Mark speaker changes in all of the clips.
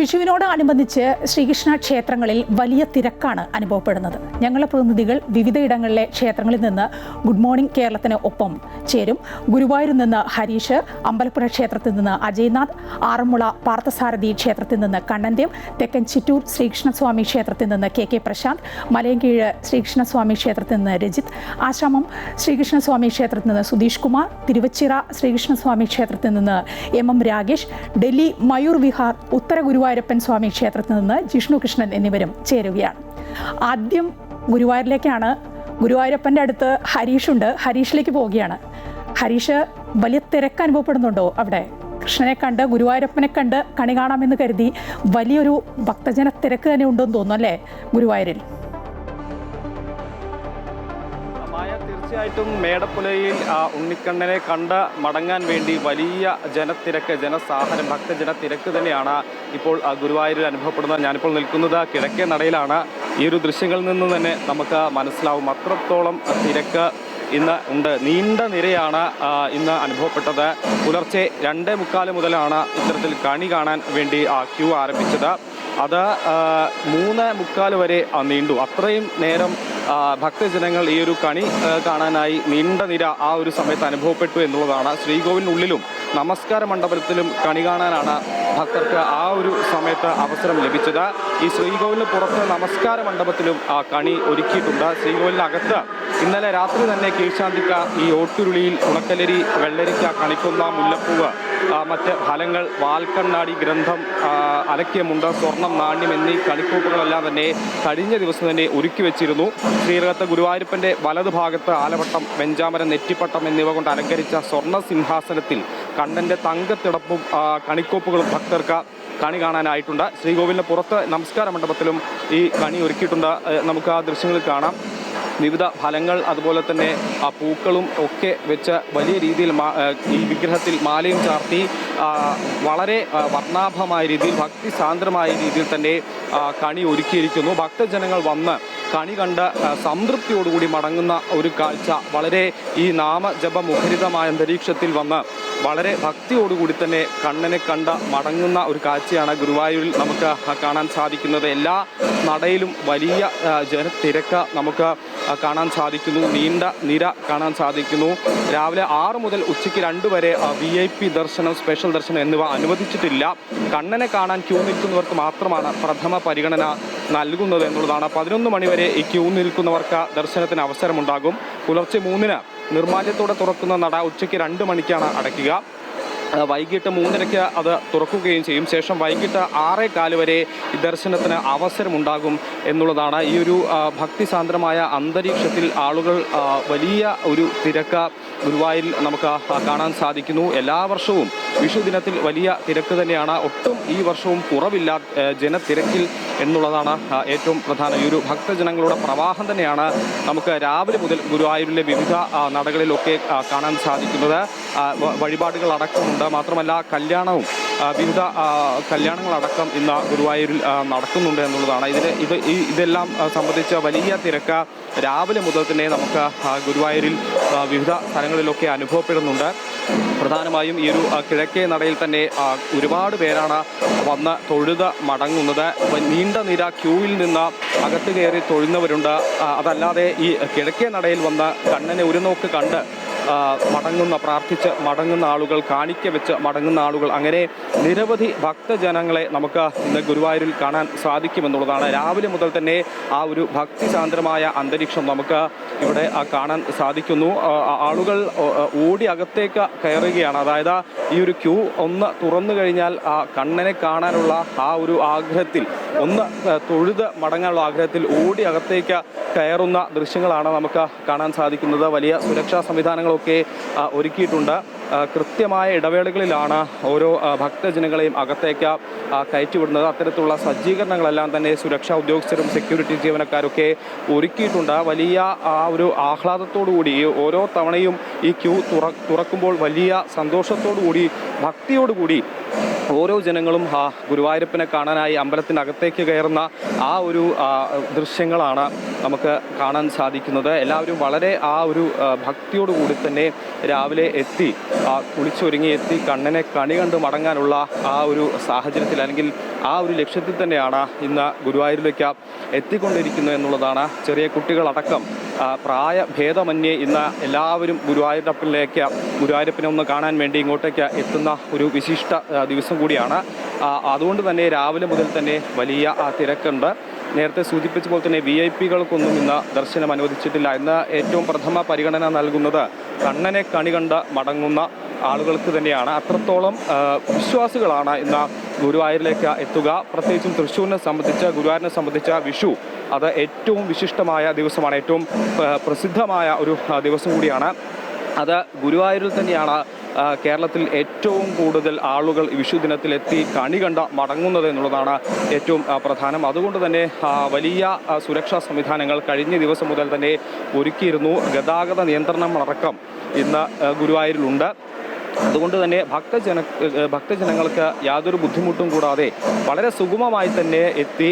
Speaker 1: വിഷുവിനോടനുബന്ധിച്ച് ശ്രീകൃഷ്ണ ക്ഷേത്രങ്ങളിൽ വലിയ തിരക്കാണ് അനുഭവപ്പെടുന്നത്. ഞങ്ങളുടെ പ്രതിനിധികൾ വിവിധയിടങ്ങളിലെ ക്ഷേത്രങ്ങളിൽ നിന്ന് ഗുഡ് മോർണിംഗ് കേരളത്തിന് ഒപ്പം ചേരും. ഗുരുവായൂരിൽ നിന്ന് ഹരീഷ്, അമ്പലപ്പുഴ ക്ഷേത്രത്തിൽ നിന്ന് അജയ്നാഥ്, ആറന്മുള പാർത്ഥസാരഥി ക്ഷേത്രത്തിൽ നിന്ന് കണ്ണന്റെം, തെക്കൻ ചിറ്റൂർ ശ്രീകൃഷ്ണസ്വാമി ക്ഷേത്രത്തിൽ നിന്ന് കെ പ്രശാന്ത്, മലയൻകീഴ് ശ്രീകൃഷ്ണസ്വാമി ക്ഷേത്രത്തിൽ നിന്ന് രജിത്ത്, ആശ്രമം ശ്രീകൃഷ്ണസ്വാമി ക്ഷേത്രത്തിൽ നിന്ന് സുധീഷ് കുമാർ, തിരുവച്ചിറ ശ്രീകൃഷ്ണസ്വാമി ക്ഷേത്രത്തിൽ നിന്ന് എം രാഗേഷ്, ഡൽഹി മയൂർ വിഹാർ ഉത്തര ഗുരുവായൂരപ്പൻ സ്വാമി ക്ഷേത്രത്തിൽ നിന്ന് ജിഷ്ണു കൃഷ്ണൻ എന്നിവരും ചേരുകയാണ്. ആദ്യം ഗുരുവായൂരിലേക്കാണ്. ഗുരുവായൂരപ്പൻ്റെ അടുത്ത് ഹരീഷുണ്ട്. ഹരീഷിലേക്ക് പോവുകയാണ്. ഹരീഷ്, വലിയ തിരക്ക് അനുഭവപ്പെടുന്നുണ്ടോ അവിടെ? കൃഷ്ണനെ കണ്ട്, ഗുരുവായൂരപ്പനെ കണ്ട് കണി കാണാമെന്ന് കരുതി വലിയൊരു ഭക്തജന തിരക്ക് തന്നെ ഉണ്ടെന്ന് തോന്നുന്നു അല്ലേ ഗുരുവായൂരിൽ?
Speaker 2: തീർച്ചയായിട്ടും മേടപ്പുലയിൽ ഉണ്ണിക്കണ്ണനെ കണ്ട് മടങ്ങാൻ വേണ്ടി വലിയ ജനത്തിരക്ക്, ജനസാഹരം, ഭക്തജന തിരക്ക് തന്നെയാണ് ഇപ്പോൾ ഗുരുവായൂരിൽ അനുഭവപ്പെടുന്നത്. ഞാനിപ്പോൾ നിൽക്കുന്നത് കിഴക്കേ നടയിലാണ്. ഈ ഒരു ദൃശ്യങ്ങളിൽ നിന്ന് തന്നെ നമുക്ക് മനസ്സിലാവും അത്രത്തോളം തിരക്ക് ഇന്ന് ഉണ്ട്. നീണ്ട നിരയാണ് ഇന്ന് അനുഭവപ്പെട്ടത്. പുലർച്ചെ 2:45 മുതലാണ് ഇത്തരത്തിൽ കണി കാണാൻ വേണ്ടി ക്യൂ ആരംഭിച്ചത്. അത് 3:45 വരെ നീണ്ടു. അത്രയും നേരം ഭക്തജനങ്ങൾ ഈ ഒരു കണി കാണാനായി നീണ്ട നിര ആ ഒരു സമയത്ത് അനുഭവപ്പെട്ടു എന്നുള്ളതാണ്. ശ്രീകോവിലിനുള്ളിലും നമസ്കാര മണ്ഡപത്തിലും കണി കാണാനാണ് ഭക്തർക്ക് ആ ഒരു സമയത്ത് അവസരം ലഭിച്ചത്. ഈ ശ്രീകോവിലിന് പുറത്ത് നമസ്കാര മണ്ഡപത്തിലും കണി ഒരുക്കിയിട്ടുണ്ട്. ശ്രീകോവിലിനകത്ത് ഇന്നലെ രാത്രി തന്നെ കീഴ്ശാന്തിക്ക ഈ ഓട്ടുരുളിയിൽ ഉണക്കലരി, വെള്ളരിക്ക, കണിക്കൊന്ന, മുല്ലപ്പൂവ്, മറ്റ് ഫലങ്ങൾ, വാൽക്കണ്ണാടി, ഗ്രന്ഥം, അലക്കിയമുണ്ട്, സ്വർണം, നാണ്യം എന്നീ കണിക്കൂപ്പുകളെല്ലാം തന്നെ കഴിഞ്ഞ ദിവസം തന്നെ ഒരുക്കി വെച്ചിരുന്നു. ശ്രീരകത്ത് ഗുരുവായൂരപ്പൻ്റെ വലതു ഭാഗത്ത് ആലവട്ടം, വെഞ്ചാമരം, നെറ്റിപ്പട്ടം എന്നിവ കൊണ്ട് അലങ്കരിച്ച സ്വർണ്ണ സിംഹാസനത്തിൽ കണ്ണൻ്റെ തങ്കത്തിടപ്പും കണിക്കോപ്പുകളും ഭക്തർക്ക് കണി കാണാനായിട്ടുണ്ട്. ശ്രീകോവിലിന് പുറത്ത് നമസ്കാര മണ്ഡപത്തിലും ഈ കണി ഒരുക്കിയിട്ടുണ്ട്. നമുക്ക് ആ ദൃശ്യങ്ങളിൽ കാണാം. വിവിധ ഫലങ്ങൾ, അതുപോലെ തന്നെ പൂക്കളും ഒക്കെ വെച്ച് വലിയ രീതിയിൽ ഈ വിഗ്രഹത്തിൽ മാലയും ചാർത്തി വളരെ വർണ്ണാഭമായ രീതിയിൽ, ഭക്തിസാന്ദ്രമായ രീതിയിൽ തന്നെ കണി ഒരുക്കിയിരിക്കുന്നു. ഭക്തജനങ്ങൾ വന്ന് കണി കണ്ട് സംതൃപ്തിയോടുകൂടി മടങ്ങുന്ന ഒരു കാഴ്ച, വളരെ ഈ നാമജപ മുഖരിതമായ അന്തരീക്ഷത്തിൽ വന്ന് വളരെ ഭക്തിയോടുകൂടി തന്നെ കണ്ണനെ കണ്ട് മടങ്ങുന്ന ഒരു കാഴ്ചയാണ് ഗുരുവായൂരിൽ നമുക്ക് കാണാൻ സാധിക്കുന്നത്. എല്ലാ നടയിലും വലിയ ജനത്തിരക്ക് നമുക്ക് കാണാൻ സാധിക്കുന്നു. നീണ്ട നിര കാണാൻ സാധിക്കുന്നു. രാവിലെ 6 മുതൽ ഉച്ചയ്ക്ക് 2 വരെ VIP ദർശനം, സ്പെഷ്യൽ ദർശനം എന്നിവ അനുവദിച്ചിട്ടില്ല. കണ്ണനെ കാണാൻ ക്യൂ നിൽക്കുന്നവർക്ക് മാത്രമാണ് പ്രഥമ പരിഗണന നൽകുന്നത് എന്നുള്ളതാണ്. 11 മണി വരെ ഈ ക്യൂ നിൽക്കുന്നവർക്ക് ദർശനത്തിന് അവസരമുണ്ടാകും. പുലർച്ചെ 3-ന് നിർമ്മാല്യത്തോടെ തുറക്കുന്ന നട ഉച്ചയ്ക്ക് 2 മണിക്കാണ് അടയ്ക്കുക. വൈകിട്ട് 3:30 അത് തുറക്കുകയും ചെയ്യും. ശേഷം വൈകിട്ട് 6:15 വരെ ഈ ദർശനത്തിന് അവസരമുണ്ടാകും എന്നുള്ളതാണ്. ഈ ഒരു ഭക്തിസാന്ദ്രമായ അന്തരീക്ഷത്തിൽ ആളുകൾ വലിയ ഒരു തിരക്ക് ഗുരുവായൂരിൽ നമുക്ക് കാണാൻ സാധിക്കുന്നു. എല്ലാ വർഷവും വിഷു ദിനത്തിൽ വലിയ തിരക്ക് തന്നെയാണ്. ഒട്ടും ഈ വർഷവും കുറവില്ല ജനത്തിരക്കിൽ എന്നുള്ളതാണ് ഏറ്റവും പ്രധാനം. ഈ ഒരു ഭക്തജനങ്ങളുടെ പ്രവാഹം തന്നെയാണ് നമുക്ക് രാവിലെ മുതൽ ഗുരുവായൂരിലെ വിവിധ നടകളിലൊക്കെ കാണാൻ സാധിക്കുന്നത്. വഴിപാടുകൾ അടക്കമുണ്ട്. മാത്രമല്ല കല്യാണവും, വിവിധ കല്യാണങ്ങളടക്കം ഇന്ന് ഗുരുവായൂരിൽ നടക്കുന്നുണ്ട് എന്നുള്ളതാണ്. ഇതെല്ലാം സംബന്ധിച്ച വലിയ തിരക്ക് രാവിലെ മുതൽ തന്നെ നമുക്ക് ഗുരുവായൂരിൽ വിവിധ സ്ഥലങ്ങളിലൊക്കെ അനുഭവപ്പെടുന്നുണ്ട്. പ്രധാനമായും ഈ ഒരു കിഴക്കേ നടയിൽ തന്നെ ഒരുപാട് പേരാണ് വന്ന് തൊഴുത് മടങ്ങുന്നത്. നീണ്ട നിര ക്യൂവിൽ നിന്ന് അകത്ത് കയറി തൊഴുന്നവരുണ്ട്. അതല്ലാതെ ഈ കിഴക്കേ നടയിൽ വന്ന് കണ്ണനെ ഒരു നോക്ക് കണ്ട് പ്രാർത്ഥിച്ച് മടങ്ങുന്ന ആളുകൾ, കാണിക്ക വെച്ച് മടങ്ങുന്ന ആളുകൾ, അങ്ങനെ നിരവധി ഭക്തജനങ്ങളെ നമുക്ക് ഇന്ന് ഗുരുവായൂരിൽ കാണാൻ സാധിക്കുമെന്നുള്ളതാണ്. രാവിലെ മുതൽ തന്നെ ആ ഒരു ഭക്തിസാന്ദ്രമായ അന്തരീക്ഷം നമുക്ക് ഇവിടെ കാണാൻ സാധിക്കുന്നു. ആളുകൾ ഓടി അകത്തേക്ക് കയറുകയാണ്. അതായത് ഈ ഒരു ക്യൂ ഒന്ന് തുറന്നു കഴിഞ്ഞാൽ കണ്ണനെ കാണാനുള്ള ആ ഒരു ആഗ്രഹത്തിൽ, ഒന്ന് തൊഴുത് മടങ്ങാനുള്ള ആഗ്രഹത്തിൽ ഓടി അകത്തേക്ക് കയറുന്ന ദൃശ്യങ്ങളാണ് നമുക്ക് കാണാൻ സാധിക്കുന്നത്. വലിയ സുരക്ഷാ സംവിധാനങ്ങളൊക്കെ ഒരുക്കിയിട്ടുണ്ട്. കൃത്യമായ ഇടവേളകളിലാണ് ഓരോ ഭക്തജനങ്ങളെയും അകത്തേക്ക് കയറ്റിവിടുന്നത്. അത്തരത്തിലുള്ള സജ്ജീകരണങ്ങളെല്ലാം തന്നെ സുരക്ഷാ ഉദ്യോഗസ്ഥരും സെക്യൂരിറ്റി ജീവനക്കാരൊക്കെ ഒരുക്കിയിട്ടുണ്ട്. വലിയ ഒരു ആഹ്ലാദത്തോടുകൂടി ഓരോ തവണയും ഈ ക്യൂ തുറക്കുമ്പോൾ വലിയ സന്തോഷത്തോടുകൂടി, ഭക്തിയോടുകൂടി ഓരോ ജനങ്ങളും ഗുരുവായൂരപ്പനെ കാണാനായി അമ്പലത്തിനകത്തേക്ക് കയറുന്ന ആ ഒരു ദൃശ്യങ്ങളാണ് നമുക്ക് കാണാൻ സാധിക്കുന്നത്. എല്ലാവരും വളരെ ആ ഒരു ഭക്തിയോടുകൂടി തന്നെ രാവിലെ എത്തി കുളിച്ചൊരുങ്ങി എത്തി കണ്ണനെ കണി കണ്ട് മടങ്ങാനുള്ള ആ ഒരു സാഹചര്യത്തിൽ അല്ലെങ്കിൽ ആ ഒരു ലക്ഷ്യത്തിൽ തന്നെയാണ് ഇന്ന് ഗുരുവായൂരിലേക്ക് എത്തിക്കൊണ്ടിരിക്കുന്നത് എന്നുള്ളതാണ്. ചെറിയ കുട്ടികളടക്കം പ്രായഭേദമന്യേ ഇന്ന് എല്ലാവരും ഗുരുവായൂരപ്പനെ ഒന്ന് കാണാൻ വേണ്ടി ഇങ്ങോട്ടേക്ക് എത്തുന്ന ഒരു വിശിഷ്ട ദിവസം കൂടിയാണ്. അതുകൊണ്ട് തന്നെ രാവിലെ മുതൽ തന്നെ വലിയ തിരക്കുണ്ട്. നേരത്തെ സൂചിപ്പിച്ച പോലെ തന്നെ VIP-കൾക്കൊന്നും ഇന്ന് ദർശനം അനുവദിച്ചിട്ടില്ല. ഇന്ന് ഏറ്റവും പ്രഥമ പരിഗണന നൽകുന്നത് കണ്ണനെ കണി കണ്ട് മടങ്ങുന്ന ആളുകൾക്ക് തന്നെയാണ്. അത്രത്തോളം വിശ്വാസികളാണ് ഇന്ന് ഗുരുവായൂരിലേക്ക് എത്തുക. പ്രത്യേകിച്ചും ഗുരുവായൂരിനെ സംബന്ധിച്ച വിഷു അത് ഏറ്റവും വിശിഷ്ടമായ ദിവസമാണ്, ഏറ്റവും പ്രസിദ്ധമായ ഒരു ദിവസം കൂടിയാണ്. അത് ഗുരുവായൂരിൽ തന്നെയാണ് കേരളത്തിൽ ഏറ്റവും കൂടുതൽ ആളുകൾ വിഷു ദിനത്തിലെത്തി കണി കണ്ട മടങ്ങുന്നത് എന്നുള്ളതാണ് ഏറ്റവും പ്രധാനം. അതുകൊണ്ട് തന്നെ വലിയ സുരക്ഷാ സംവിധാനങ്ങൾ കഴിഞ്ഞ ദിവസം മുതൽ തന്നെ ഒരുക്കിയിരുന്നു. ഗതാഗത നിയന്ത്രണമടക്കം ഇന്ന് ഗുരുവായൂരിലുണ്ട്. അതുകൊണ്ട് തന്നെ ഭക്തജനങ്ങൾക്ക് യാതൊരു ബുദ്ധിമുട്ടും കൂടാതെ വളരെ സുഗമമായി തന്നെ എത്തി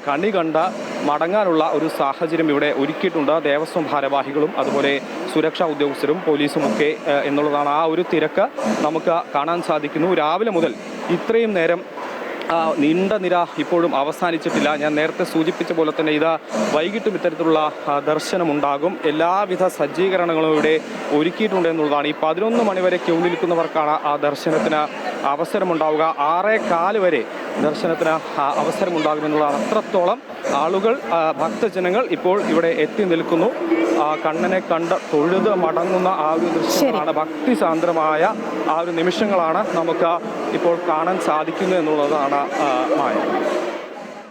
Speaker 2: കണി കണ്ട് മടങ്ങാനുള്ള ഒരു സാഹചര്യം ഇവിടെ ഒരുക്കിയിട്ടുണ്ട്. ദേവസ്വം ഭാരവാഹികളും അതുപോലെ സുരക്ഷാ ഉദ്യോഗസ്ഥരും പോലീസും ഒക്കെ എന്നുള്ളതാണ്. ആ ഒരു തിരക്ക് നമുക്ക് കാണാൻ സാധിക്കുന്നു. രാവിലെ മുതൽ ഇത്രയും നേരം നീണ്ട നിര ഇപ്പോഴും അവസാനിച്ചിട്ടില്ല. ഞാൻ നേരത്തെ സൂചിപ്പിച്ച പോലെ തന്നെ വൈകിട്ടും ഇത്തരത്തിലുള്ള ദർശനമുണ്ടാകും. എല്ലാവിധ സജ്ജീകരണങ്ങളും ഇവിടെ ഒരുക്കിയിട്ടുണ്ട് എന്നുള്ളതാണ്. ഈ 11 മണിവരെ ക്യൂ നിൽക്കുന്നവർക്കാണ് ആ ദർശനത്തിന് അവസരമുണ്ടാവുക. 6:15 വരെ ദർശനത്തിന് അവസരമുണ്ടാകുമെന്നുള്ളതാണ്. അത്രത്തോളം ആളുകൾ ഭക്തജനങ്ങൾ ഇപ്പോൾ ഇവിടെ എത്തി നിൽക്കുന്നു. കണ്ണനെ കണ്ട് തൊഴുത് മടങ്ങുന്ന ആ ഒരു ദൃശ്യങ്ങളാണ്, ഭക്തിസാന്ദ്രമായ ആ ഒരു നിമിഷങ്ങളാണ് നമുക്ക് ഇപ്പോൾ കാണാൻ സാധിക്കുന്നത് എന്നുള്ളതാണ് മായ.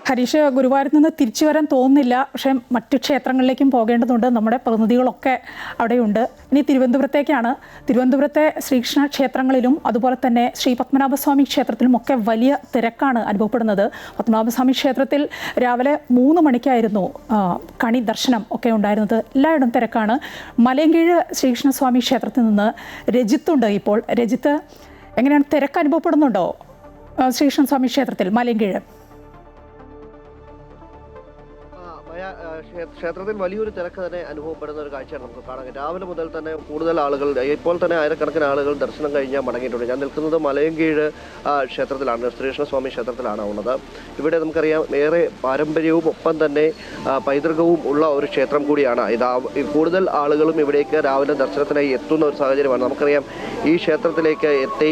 Speaker 1: ഹരീഷ്, ഗുരുവായൂരിൽ നിന്ന് തിരിച്ചു വരാൻ തോന്നുന്നില്ല, പക്ഷേ മറ്റു ക്ഷേത്രങ്ങളിലേക്കും പോകേണ്ടതുണ്ട്. നമ്മുടെ പ്രതിനിധികളൊക്കെ അവിടെയുണ്ട്. ഇനി തിരുവനന്തപുരത്തേക്കാണ്. തിരുവനന്തപുരത്തെ ശ്രീകൃഷ്ണ ക്ഷേത്രങ്ങളിലും അതുപോലെ തന്നെ ശ്രീ പത്മനാഭസ്വാമി ക്ഷേത്രത്തിലും ഒക്കെ വലിയ തിരക്കാണ് അനുഭവപ്പെടുന്നത്. പത്മനാഭസ്വാമി ക്ഷേത്രത്തിൽ രാവിലെ 3 മണിക്കായിരുന്നു കണി ദർശനം ഒക്കെ ഉണ്ടായിരുന്നത്. എല്ലായിടും തിരക്കാണ്. മലയൻകീഴ് ശ്രീകൃഷ്ണസ്വാമി ക്ഷേത്രത്തിൽ നിന്ന് രജിത്തുണ്ട്. ഇപ്പോൾ രജിത്ത്, എങ്ങനെയാണ്, തിരക്ക് അനുഭവപ്പെടുന്നുണ്ടോ ശ്രീകൃഷ്ണസ്വാമി ക്ഷേത്രത്തിൽ മലയൻകീഴ്?
Speaker 3: ക്ഷേത്രത്തിൽ വലിയൊരു തിരക്ക് തന്നെ അനുഭവപ്പെടുന്ന ഒരു കാഴ്ചയാണ് നമുക്ക് കാണാൻ. രാവിലെ മുതൽ തന്നെ കൂടുതൽ ആളുകൾ, ഇപ്പോൾ തന്നെ ആയിരക്കണക്കിന് ആളുകൾ ദർശനം കഴിഞ്ഞാൽ മടങ്ങിയിട്ടുണ്ട്. ഞാൻ നിൽക്കുന്നത് മലയൻകീഴ് ക്ഷേത്രത്തിലാണ്, ശ്രീകൃഷ്ണസ്വാമി ക്ഷേത്രത്തിലാണ് ഉള്ളത്. ഇവിടെ നമുക്കറിയാം ഏറെ പാരമ്പര്യവും ഒപ്പം തന്നെ പൈതൃകവും ഉള്ള ഒരു ക്ഷേത്രം കൂടിയാണ് ഇത്. കൂടുതൽ ആളുകളും ഇവിടേക്ക് രാവിലെ ദർശനത്തിനായി എത്തുന്ന ഒരു സാഹചര്യമാണ്. നമുക്കറിയാം ഈ ക്ഷേത്രത്തിലേക്ക് എത്തി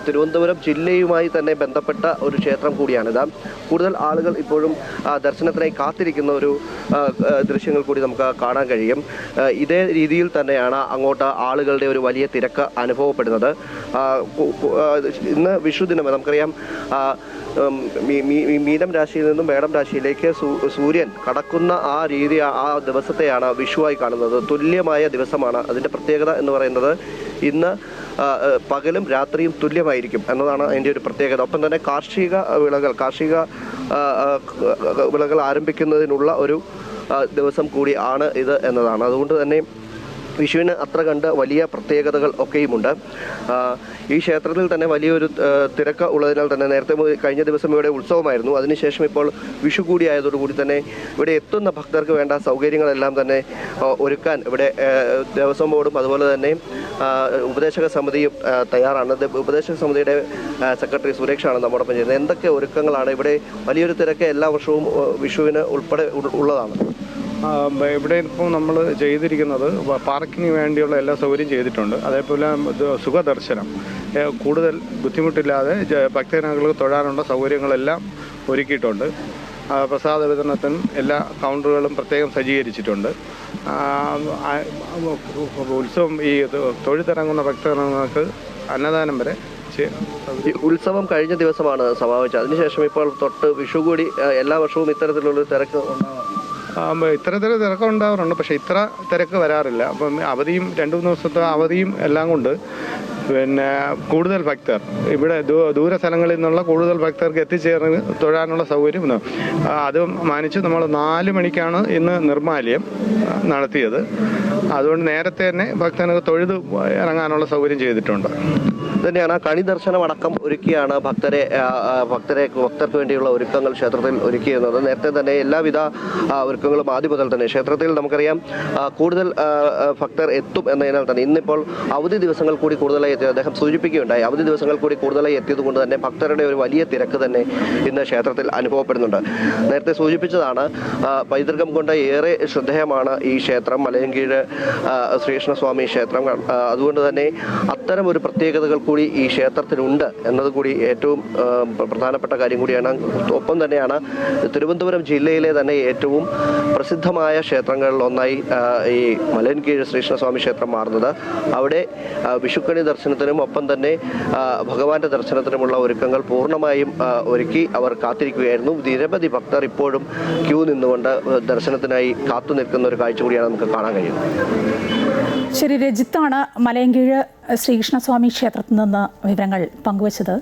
Speaker 3: തിരുവനന്തപുരം ജില്ലയുമായി തന്നെ ബന്ധപ്പെട്ട ഒരു ക്ഷേത്രം കൂടിയാണിത്. കൂടുതൽ ആളുകൾ ഇപ്പോഴും ദർശനത്തിനായി കാത്തിരിക്കുന്ന ഒരു ദൃശ്യങ്ങൾ കൂടി നമുക്ക് കാണാൻ കഴിയും. ഇതേ രീതിയിൽ തന്നെയാണ് അങ്ങോട്ട് ആളുകളുടെ ഒരു വലിയ തിരക്ക് അനുഭവപ്പെടുന്നത്. ഇന്ന് വിഷു ദിനം, നമുക്കറിയാം മീനം രാശിയിൽ നിന്നും മേടം രാശിയിലേക്ക് സൂര്യൻ കടക്കുന്ന ആ രീതി, ആ ദിവസത്തെയാണ് വിഷുവായി കാണുന്നത്. തുല്യമായ ദിവസമാണ്. അതിൻ്റെ പ്രത്യേകത എന്ന് പറയുന്നത് ഇന്ന് പകലും രാത്രിയും തുല്യമായിരിക്കും എന്നതാണ് അതിൻ്റെ ഒരു പ്രത്യേകത. ഒപ്പം തന്നെ കാർഷിക വിളകൾ ആരംഭിക്കുന്നതിനുള്ള ഒരു ദിവസം കൂടി ആണ് ഇത് എന്നതാണ്. അതുകൊണ്ട് തന്നെ വിഷുവിന് അത്ര കണ്ട് വലിയ പ്രത്യേകതകൾ ഒക്കെയുമുണ്ട്. ഈ ക്ഷേത്രത്തിൽ തന്നെ വലിയൊരു തിരക്ക് ഉള്ളതിനാൽ തന്നെ നേരത്തെ കഴിഞ്ഞ ദിവസം ഇവിടെ ഉത്സവമായിരുന്നു. അതിനുശേഷം ഇപ്പോൾ വിഷു കൂടി ആയതോടുകൂടി തന്നെ ഇവിടെ എത്തുന്ന ഭക്തർക്ക് വേണ്ട സൗകര്യങ്ങളെല്ലാം തന്നെ ഒരുക്കാൻ ഇവിടെ ദേവസ്വം ബോർഡും അതുപോലെ തന്നെ ഉപദേശക സമിതിയും തയ്യാറാണ്. ഉപദേശക സമിതിയുടെ സെക്രട്ടറി സുരേഷാണ് നമ്മോടൊപ്പം ചെയ്യുന്നത്. എന്തൊക്കെ ഒരുക്കങ്ങളാണ് ഇവിടെ? വലിയൊരു തിരക്ക് എല്ലാ വർഷവും വിഷുവിന് ഉൾപ്പെടെ ഉള്ളതാണ്.
Speaker 4: ഇവിടെ ഇപ്പോൾ നമ്മൾ ചെയ്തിരിക്കുന്നത് പാർക്കിങ്ങിന് വേണ്ടിയുള്ള എല്ലാ സൗകര്യം ചെയ്തിട്ടുണ്ട്. അതേപോലെ സുഖദർശനം കൂടുതൽ ബുദ്ധിമുട്ടില്ലാതെ ഭക്തജനങ്ങൾക്ക് തൊഴാനുള്ള സൗകര്യങ്ങളെല്ലാം ഒരുക്കിയിട്ടുണ്ട്. പ്രസാദ വിതരണത്തിനും എല്ലാ കൗണ്ടറുകളും പ്രത്യേകം സജ്ജീകരിച്ചിട്ടുണ്ട്. ഉത്സവം ഈ തൊഴുതിറങ്ങുന്ന ഭക്തജനങ്ങൾക്ക് അന്നദാനം വരെ.
Speaker 3: ഉത്സവം കഴിഞ്ഞ ദിവസമാണ് സമാപിച്ചത്. അതിനുശേഷം ഇപ്പോൾ തൊട്ട് വിഷു കൂടി എല്ലാ വർഷവും ഇത്തരത്തിലുള്ളൊരു തിരക്ക്
Speaker 4: ഇത്തരത്തിൽ തിരക്ക് ഉണ്ടാവാറുണ്ട്, പക്ഷേ ഇത്ര തിരക്ക് വരാറില്ല. അപ്പം അവധിയും 2-3 ദിവസത്തെ അവധിയും എല്ലാം കൊണ്ട് പിന്നെ കൂടുതൽ ഭക്തർ ഇവിടെ ദൂര സ്ഥലങ്ങളിൽ നിന്നുള്ള കൂടുതൽ ഭക്തർക്ക് എത്തിച്ചേർന്ന് തൊഴാനുള്ള സൗകര്യം അത് മാനിച്ച് നമ്മൾ 4 മണിക്കാണ് ഇന്ന് നിർമ്മാല്യം നടത്തിയത്. അതുകൊണ്ട് നേരത്തെ തന്നെ ഭക്തർക്ക് തൊഴുത് ഇറങ്ങാനുള്ള സൗകര്യം ചെയ്തിട്ടുണ്ട്.
Speaker 3: തന്നെയാണ് കണി ദർശനം അടക്കം ഒരുക്കിയാണ് ഭക്തർക്ക് വേണ്ടിയുള്ള ഒരുക്കങ്ങൾ ക്ഷേത്രത്തിൽ ഒരുക്കിയിരുന്നത്. നേരത്തെ തന്നെ എല്ലാവിധ ഒരുക്കങ്ങളും ആദ്യം മുതൽ തന്നെ ക്ഷേത്രത്തിൽ നമുക്കറിയാം കൂടുതൽ ഭക്തർ എത്തും എന്നതിനാൽ തന്നെ ഇന്നിപ്പോൾ അവധി ദിവസങ്ങൾ കൂടി കൂടുതലായി എത്തി അദ്ദേഹം സൂചിപ്പിക്കുകയുണ്ടായി. അവധി ദിവസങ്ങൾ കൂടി കൂടുതലായി എത്തിയത് കൊണ്ട് തന്നെ ഭക്തരുടെ ഒരു വലിയ തിരക്ക് തന്നെ ഇന്ന് ക്ഷേത്രത്തിൽ അനുഭവപ്പെടുന്നുണ്ട്. നേരത്തെ സൂചിപ്പിച്ചതാണ് പൈതൃകം കൊണ്ട് ഏറെ ശ്രദ്ധേയമാണ് ഈ ക്ഷേത്രം, മലയൻകീഴ് ശ്രീകൃഷ്ണസ്വാമി ക്ഷേത്രം. അതുകൊണ്ട് തന്നെ അത്തരം ഒരു പ്രത്യേകതകൾ കൂടി ഈ ക്ഷേത്രത്തിനുണ്ട് എന്നത് കൂടി ഏറ്റവും പ്രധാനപ്പെട്ട കാര്യം കൂടിയാണ്. ഒപ്പം തന്നെയാണ് തിരുവനന്തപുരം ജില്ലയിലെ തന്നെ ഏറ്റവും പ്രസിദ്ധമായ ക്ഷേത്രങ്ങളിൽ ഒന്നായി ഈ മലയൻകീഴ് ശ്രീകൃഷ്ണസ്വാമി ക്ഷേത്രം മാറുന്നത്. അവിടെ വിഷുക്കണി ദർശനത്തിനും ഒപ്പം തന്നെ ഭഗവാന്റെ ദർശനത്തിനുമുള്ള ഒരുക്കങ്ങൾ പൂർണ്ണമായും ഒരുക്കി അവർ കാത്തിരിക്കുകയായിരുന്നു. നിരവധി ഭക്തർ ഇപ്പോഴും ക്യൂ നിന്നുകൊണ്ട് ദർശനത്തിനായി കാത്തു നിൽക്കുന്ന ഒരു കാഴ്ച കൂടിയാണ് നമുക്ക് കാണാൻ കഴിയുന്നത്.
Speaker 1: ശരി, രജിത്താണ് മലയൻകീഴ് ശ്രീകൃഷ്ണസ്വാമി ക്ഷേത്രത്തിൽ നിന്ന് വിവരങ്ങൾ പങ്കുവച്ചത്.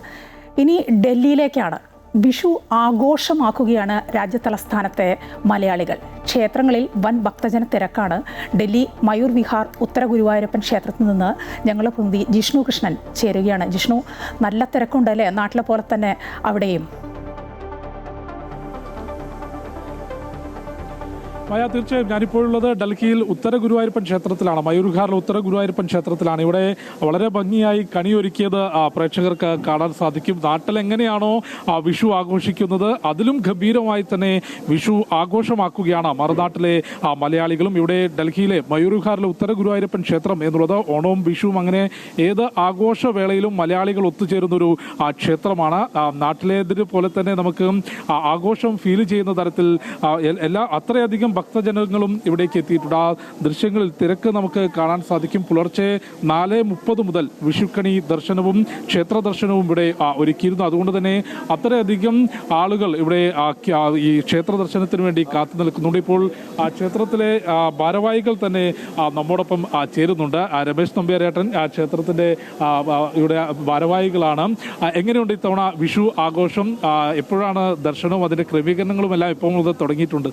Speaker 1: ഇനി ഡൽഹിയിലേക്കാണ്. വിഷു ആഘോഷമാക്കുകയാണ് രാജ്യതലസ്ഥാനത്തെ മലയാളികൾ. ക്ഷേത്രങ്ങളിൽ വൻ ഭക്തജന തിരക്കാണ്. ഡൽഹി മയൂർ വിഹാർ ഉത്തര ഗുരുവായൂരപ്പൻ ക്ഷേത്രത്തിൽ നിന്ന് ഞങ്ങളുടെ പ്രതിനിധി ജിഷ്ണു കൃഷ്ണൻ ചേരുകയാണ്. ജിഷ്ണു, നല്ല തിരക്കുണ്ടല്ലേ നാട്ടിലെ പോലെ തന്നെ അവിടെയും?
Speaker 5: തീർച്ചയായും ഞാനിപ്പോഴുള്ളത് ഡൽഹിയിൽ ഉത്തര ഗുരുവായൂരപ്പൻ ക്ഷേത്രത്തിലാണ്, മയൂർ വിഹാറിലെ ഉത്തര ഗുരുവായൂരപ്പൻ ക്ഷേത്രത്തിലാണ്. ഇവിടെ വളരെ ഭംഗിയായി കണിയൊരുക്കിയത് പ്രേക്ഷകർക്ക് കാണാൻ സാധിക്കും. നാട്ടിലെങ്ങനെയാണോ വിഷു ആഘോഷിക്കുന്നത് അതിലും ഗംഭീരമായി തന്നെ വിഷു ആഘോഷമാക്കുകയാണ് മറുനാട്ടിലെ മലയാളികളും. ഇവിടെ ഡൽഹിയിലെ മയൂർ വിഹാറിലെ ഉത്തര ഗുരുവായൂരപ്പൻ ക്ഷേത്രം എന്നുള്ളത് ഓണവും വിഷുവും അങ്ങനെ ഏത് ആഘോഷവേളയിലും മലയാളികൾ ഒത്തുചേരുന്നൊരു ക്ഷേത്രമാണ്. നാട്ടിലേതിന് പോലെ തന്നെ നമുക്ക് ആഘോഷം ഫീൽ ചെയ്യുന്ന തരത്തിൽ അത്രയധികം ഭക്തജനങ്ങളും ഇവിടേക്ക് എത്തിയിട്ടുണ്ട്. ആ ദൃശ്യങ്ങളിൽ തിരക്ക് നമുക്ക് കാണാൻ സാധിക്കും. പുലർച്ചെ 4:30 മുതൽ വിഷുക്കണി ദർശനവും ക്ഷേത്ര ദർശനവും ഇവിടെ ഒരുക്കിയിരുന്നു. അതുകൊണ്ട് തന്നെ അത്രയധികം ആളുകൾ ഇവിടെ ഈ ക്ഷേത്ര ദർശനത്തിന് വേണ്ടി കാത്തു നിൽക്കുന്നുണ്ട്. ഇപ്പോൾ ക്ഷേത്രത്തിലെ ഭാരവാഹികൾ തന്നെ നമ്മോടൊപ്പം ചേരുന്നുണ്ട്. രമേശ് നമ്പ്യാരേട്ടൻ ക്ഷേത്രത്തിന്റെ ഇവിടെ ഭാരവാഹികളാണ്. എങ്ങനെയുണ്ട് ഇത്തവണ വിഷു ആഘോഷം? എപ്പോഴാണ് ദർശനവും അതിന്റെ ക്രമീകരണങ്ങളും എല്ലാം ഇപ്പോൾ മുതൽ തുടങ്ങിയിട്ടുണ്ട്?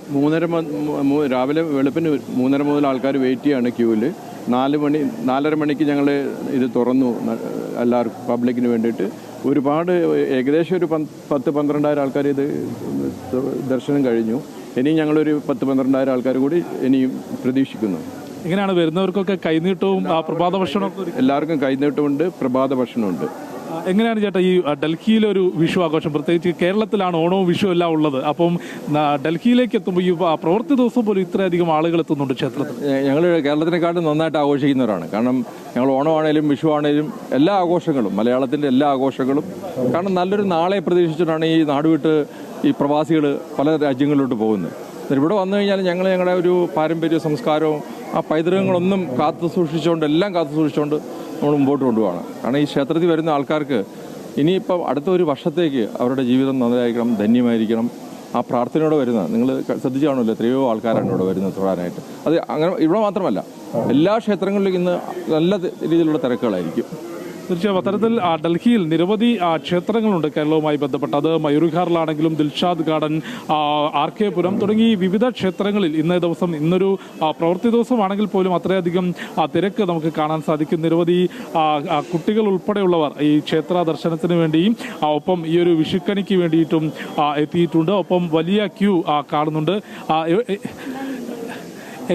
Speaker 6: രാവിലെ വെളുപ്പിന് 3:30 മുതൽ ആൾക്കാർ വെയിറ്റ് ചെയ്യാണ് ക്യൂവിൽ. 4:30 മണിക്ക് ഞങ്ങൾ ഇത് തുറന്നു എല്ലാവർക്കും പബ്ലിക്കിന് വേണ്ടിയിട്ട്. ഒരുപാട് ഏകദേശം ഒരു 10-12,000 ആൾക്കാർ ഇത് ദർശനം കഴിഞ്ഞു. ഇനിയും ഞങ്ങളൊരു 10-12,000 ആൾക്കാർ കൂടി ഇനിയും പ്രതീക്ഷിക്കുന്നു.
Speaker 5: എങ്ങനെയാണ് വരുന്നവർക്കൊക്കെ കൈനീട്ടവും പ്രഭാത ഭക്ഷണവും?
Speaker 6: എല്ലാവർക്കും കൈനീട്ടമുണ്ട്, പ്രഭാത ഭക്ഷണമുണ്ട്.
Speaker 5: എങ്ങനെയാണ് ചേട്ടാ ഈ ഡൽഹിയിലൊരു വിഷു ആഘോഷം? പ്രത്യേകിച്ച് കേരളത്തിലാണ് ഓണവും വിഷു എല്ലാം ഉള്ളത്. അപ്പം ഡൽഹിയിലേക്ക് എത്തുമ്പോൾ ഈ പ്രവൃത്തി ദിവസം പോലും ഇത്രയധികം ആളുകൾ എത്തുന്നുണ്ട് ക്ഷേത്രത്തിൽ.
Speaker 6: ഞങ്ങൾ കേരളത്തിനെക്കാട്ടും നന്നായിട്ട് ആഘോഷിക്കുന്നവരാണ്. കാരണം ഞങ്ങൾ ഓണമാണേലും വിഷു ആണേലും എല്ലാ ആഘോഷങ്ങളും, മലയാളത്തിൻ്റെ എല്ലാ ആഘോഷങ്ങളും, കാരണം നല്ലൊരു നാളെ പ്രതീക്ഷിച്ചിട്ടാണ് ഈ നാടുവിട്ട് ഈ പ്രവാസികൾ പല രാജ്യങ്ങളിലോട്ട് പോകുന്നത്. ഇവിടെ വന്നു കഴിഞ്ഞാൽ ഞങ്ങളുടെ ഒരു പാരമ്പര്യ സംസ്കാരവും ആ പൈതൃകങ്ങളൊന്നും കാത്തു സൂക്ഷിച്ചുകൊണ്ട് നമ്മൾ മുമ്പോട്ട് കൊണ്ടുപോകണം. കാരണം ഈ ക്ഷേത്രത്തിൽ വരുന്ന ആൾക്കാർക്ക് ഇനിയിപ്പം അടുത്ത ഒരു വർഷത്തേക്ക് അവരുടെ ജീവിതം നന്നായിരിക്കണം, ധന്യമായിരിക്കണം. ആ പ്രാർത്ഥനയോടെ വരുന്ന, നിങ്ങൾ ശ്രദ്ധിച്ചു കാണുമല്ലോ, എത്രയോ ആൾക്കാരാണ് ഇവിടെ വരുന്നത് തൊഴാനായിട്ട്. അത് അങ്ങനെ ഇവിടെ മാത്രമല്ല, എല്ലാ ക്ഷേത്രങ്ങളിലും ഇന്ന് നല്ല രീതിയിലുള്ള തിരക്കുകളായിരിക്കും.
Speaker 5: തീർച്ചയായും അത്തരത്തിൽ ഡൽഹിയിൽ നിരവധി ക്ഷേത്രങ്ങളുണ്ട് കേരളവുമായി ബന്ധപ്പെട്ട്. അത് മയൂർ വിഹാറിലാണെങ്കിലും ദിൽഷാദ് ഗാർഡൻ, RK പുരം തുടങ്ങി വിവിധ ക്ഷേത്രങ്ങളിൽ ഇന്നൊരു പ്രവൃത്തി ദിവസമാണെങ്കിൽ പോലും അത്രയധികം തിരക്ക് നമുക്ക് കാണാൻ സാധിക്കും. നിരവധി കുട്ടികൾ ഉൾപ്പെടെയുള്ളവർ ഈ ക്ഷേത്ര ദർശനത്തിന് വേണ്ടിയും ഒപ്പം ഈ ഒരു വിഷുക്കണിക്ക് വേണ്ടിയിട്ടും എത്തിയിട്ടുണ്ട്. ഒപ്പം വലിയ ക്യൂ കാണുന്നുണ്ട്.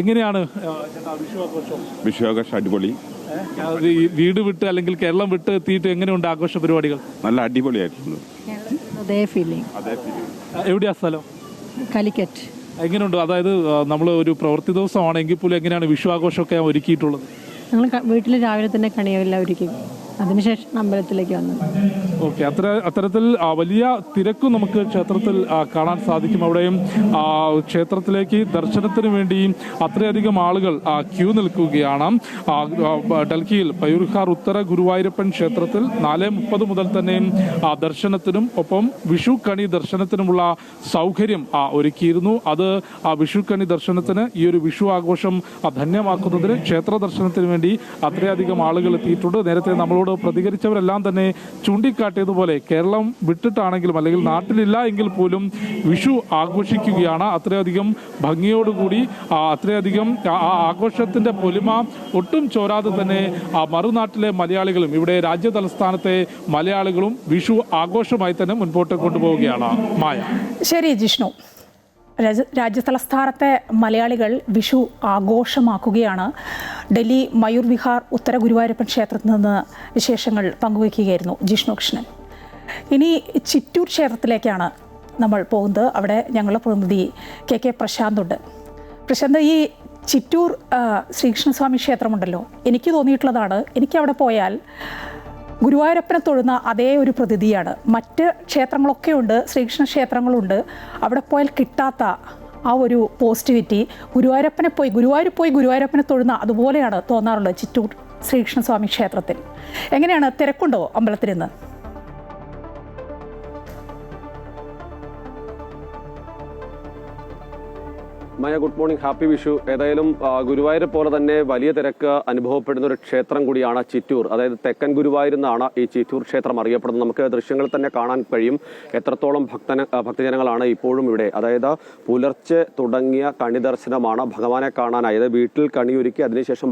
Speaker 5: എങ്ങനെയാണ്
Speaker 7: വിഷു ആഘോഷം? അടിപൊളി.
Speaker 5: വീട് വിട്ട് അല്ലെങ്കിൽ കേരളം വിട്ട് എത്തിയിട്ട് എങ്ങനെയുണ്ട് ആഘോഷ പരിപാടികൾ?
Speaker 7: നല്ല അടിപൊളിയായിട്ടുണ്ട്.
Speaker 5: എവിടെയാ സ്ഥലം?
Speaker 8: കാലിക്കറ്റ്.
Speaker 5: എങ്ങനെയുണ്ട്? അതായത് നമ്മൾ ഒരു പ്രവൃത്തി ദിവസമാണെങ്കിൽ പോലും എങ്ങനെയാണ് വിഷു ആഘോഷമൊക്കെ ഒരുക്കിയിട്ടുള്ളത്?
Speaker 8: ഞങ്ങൾ വീട്ടിൽ രാവിലെ തന്നെ കണിയെല്ലാം ഒരുക്കി, അതിനുശേഷം അമ്പലത്തിലേക്ക് വന്നു.
Speaker 5: ഓക്കെ, അത്തരത്തിൽ വലിയ തിരക്കും നമുക്ക് ക്ഷേത്രത്തിൽ കാണാൻ സാധിക്കും. അവിടെയും ക്ഷേത്രത്തിലേക്ക് ദർശനത്തിന് വേണ്ടി അത്രയധികം ആളുകൾ ക്യൂ നിൽക്കുകയാണ്. ഡൽഹിയിൽ പയൂർഹാർ ഉത്തര ഗുരുവായൂരപ്പൻ ക്ഷേത്രത്തിൽ 4:30 മുതൽ തന്നെ ദർശനത്തിനും ഒപ്പം വിഷു കണി ദർശനത്തിനുമുള്ള സൗകര്യം ഒരുക്കിയിരുന്നു. അത് വിഷു കണി ദർശനത്തിന് ഈ ഒരു വിഷു ആഘോഷം ധന്യമാക്കുന്നതിന് ക്ഷേത്ര ദർശനത്തിന് വേണ്ടി അത്രയധികം ആളുകൾ എത്തിയിട്ടുണ്ട്. നേരത്തെ നമ്മളോട് പ്രതികരിച്ചവരെല്ലാം തന്നെ ചൂണ്ടിക്കാട്ടിയതുപോലെ കേരളം വിട്ടിട്ടാണെങ്കിലും അല്ലെങ്കിൽ നാട്ടിലില്ല എങ്കിൽ പോലും വിഷു ആഘോഷിക്കുകയാണ്. അത്രയധികം ഭംഗിയോടുകൂടി അത്രയധികം ആ ആഘോഷത്തിന്റെ പൊലിമ ഒട്ടും ചോരാതെ തന്നെ മറുനാട്ടിലെ മലയാളികളും ഇവിടെ രാജ്യ തലസ്ഥാനത്തെ മലയാളികളും വിഷു ആഘോഷമായി തന്നെ മുൻപോട്ട് കൊണ്ടുപോവുകയാണ്. മായ.
Speaker 1: ശരി ജിഷ്ണു, രാജ്യതലസ്ഥാനത്തെ മലയാളികൾ വിഷു ആഘോഷമാക്കുകയാണ്. ഡൽഹി മയൂർ വിഹാർ ഉത്തര ഗുരുവായൂരപ്പൻ ക്ഷേത്രത്തിൽ നിന്ന് വിശേഷങ്ങൾ പങ്കുവയ്ക്കുകയായിരുന്നു ജിഷ്ണു കൃഷ്ണൻ. ഇനി ചിറ്റൂർ ക്ഷേത്രത്തിലേക്കാണ് നമ്മൾ പോകുന്നത്. അവിടെ ഞങ്ങളുടെ പ്രതിനിധി കെ പ്രശാന്ത് ഉണ്ട്. പ്രശാന്ത്, ഈ ചിറ്റൂർ ശ്രീകൃഷ്ണസ്വാമി ക്ഷേത്രമുണ്ടല്ലോ, എനിക്ക് തോന്നിയിട്ടുള്ളതാണ്, എനിക്കവിടെ പോയാൽ ഗുരുവായൂരപ്പനെ തൊഴുന്ന അതേ ഒരു പ്രതീതിയാണ്. മറ്റ് ക്ഷേത്രങ്ങളൊക്കെ ഉണ്ട്, ശ്രീകൃഷ്ണ ക്ഷേത്രങ്ങളുണ്ട്, അവിടെ പോയാൽ കിട്ടാത്ത ആ ഒരു പോസിറ്റിവിറ്റി ഗുരുവായൂർ പോയി ഗുരുവായൂരപ്പനെ തൊഴുന്ന അതുപോലെയാണ് തോന്നാറുള്ളത് ചിറ്റൂർ ശ്രീകൃഷ്ണസ്വാമി ക്ഷേത്രത്തിൽ. എങ്ങനെയാണ്, തിരക്കുണ്ടോ അമ്പലത്തിൽ നിന്ന്?
Speaker 8: മായ, ഗുഡ് മോർണിംഗ്, ഹാപ്പി വിഷു. ഏതായാലും ഗുരുവായൂർ പോലെ തന്നെ വലിയ തിരക്ക് അനുഭവപ്പെടുന്ന ഒരു ക്ഷേത്രം കൂടിയാണ് ചിറ്റൂർ. അതായത് തെക്കൻ ഗുരുവായൂർ എന്നാണ് ഈ ചിറ്റൂർ ക്ഷേത്രം അറിയപ്പെടുന്നത്. നമുക്ക് ദൃശ്യങ്ങളിൽ തന്നെ കാണാൻ കഴിയും എത്രത്തോളം ഭക്തജനങ്ങളാണ് ഇപ്പോഴും ഇവിടെ. അതായത് പുലർച്ചെ തുടങ്ങിയ കണി ദർശനമാണ് ഭഗവാനെ കാണാനായി. അതായത് വീട്ടിൽ കണിയൊരുക്കി അതിനുശേഷം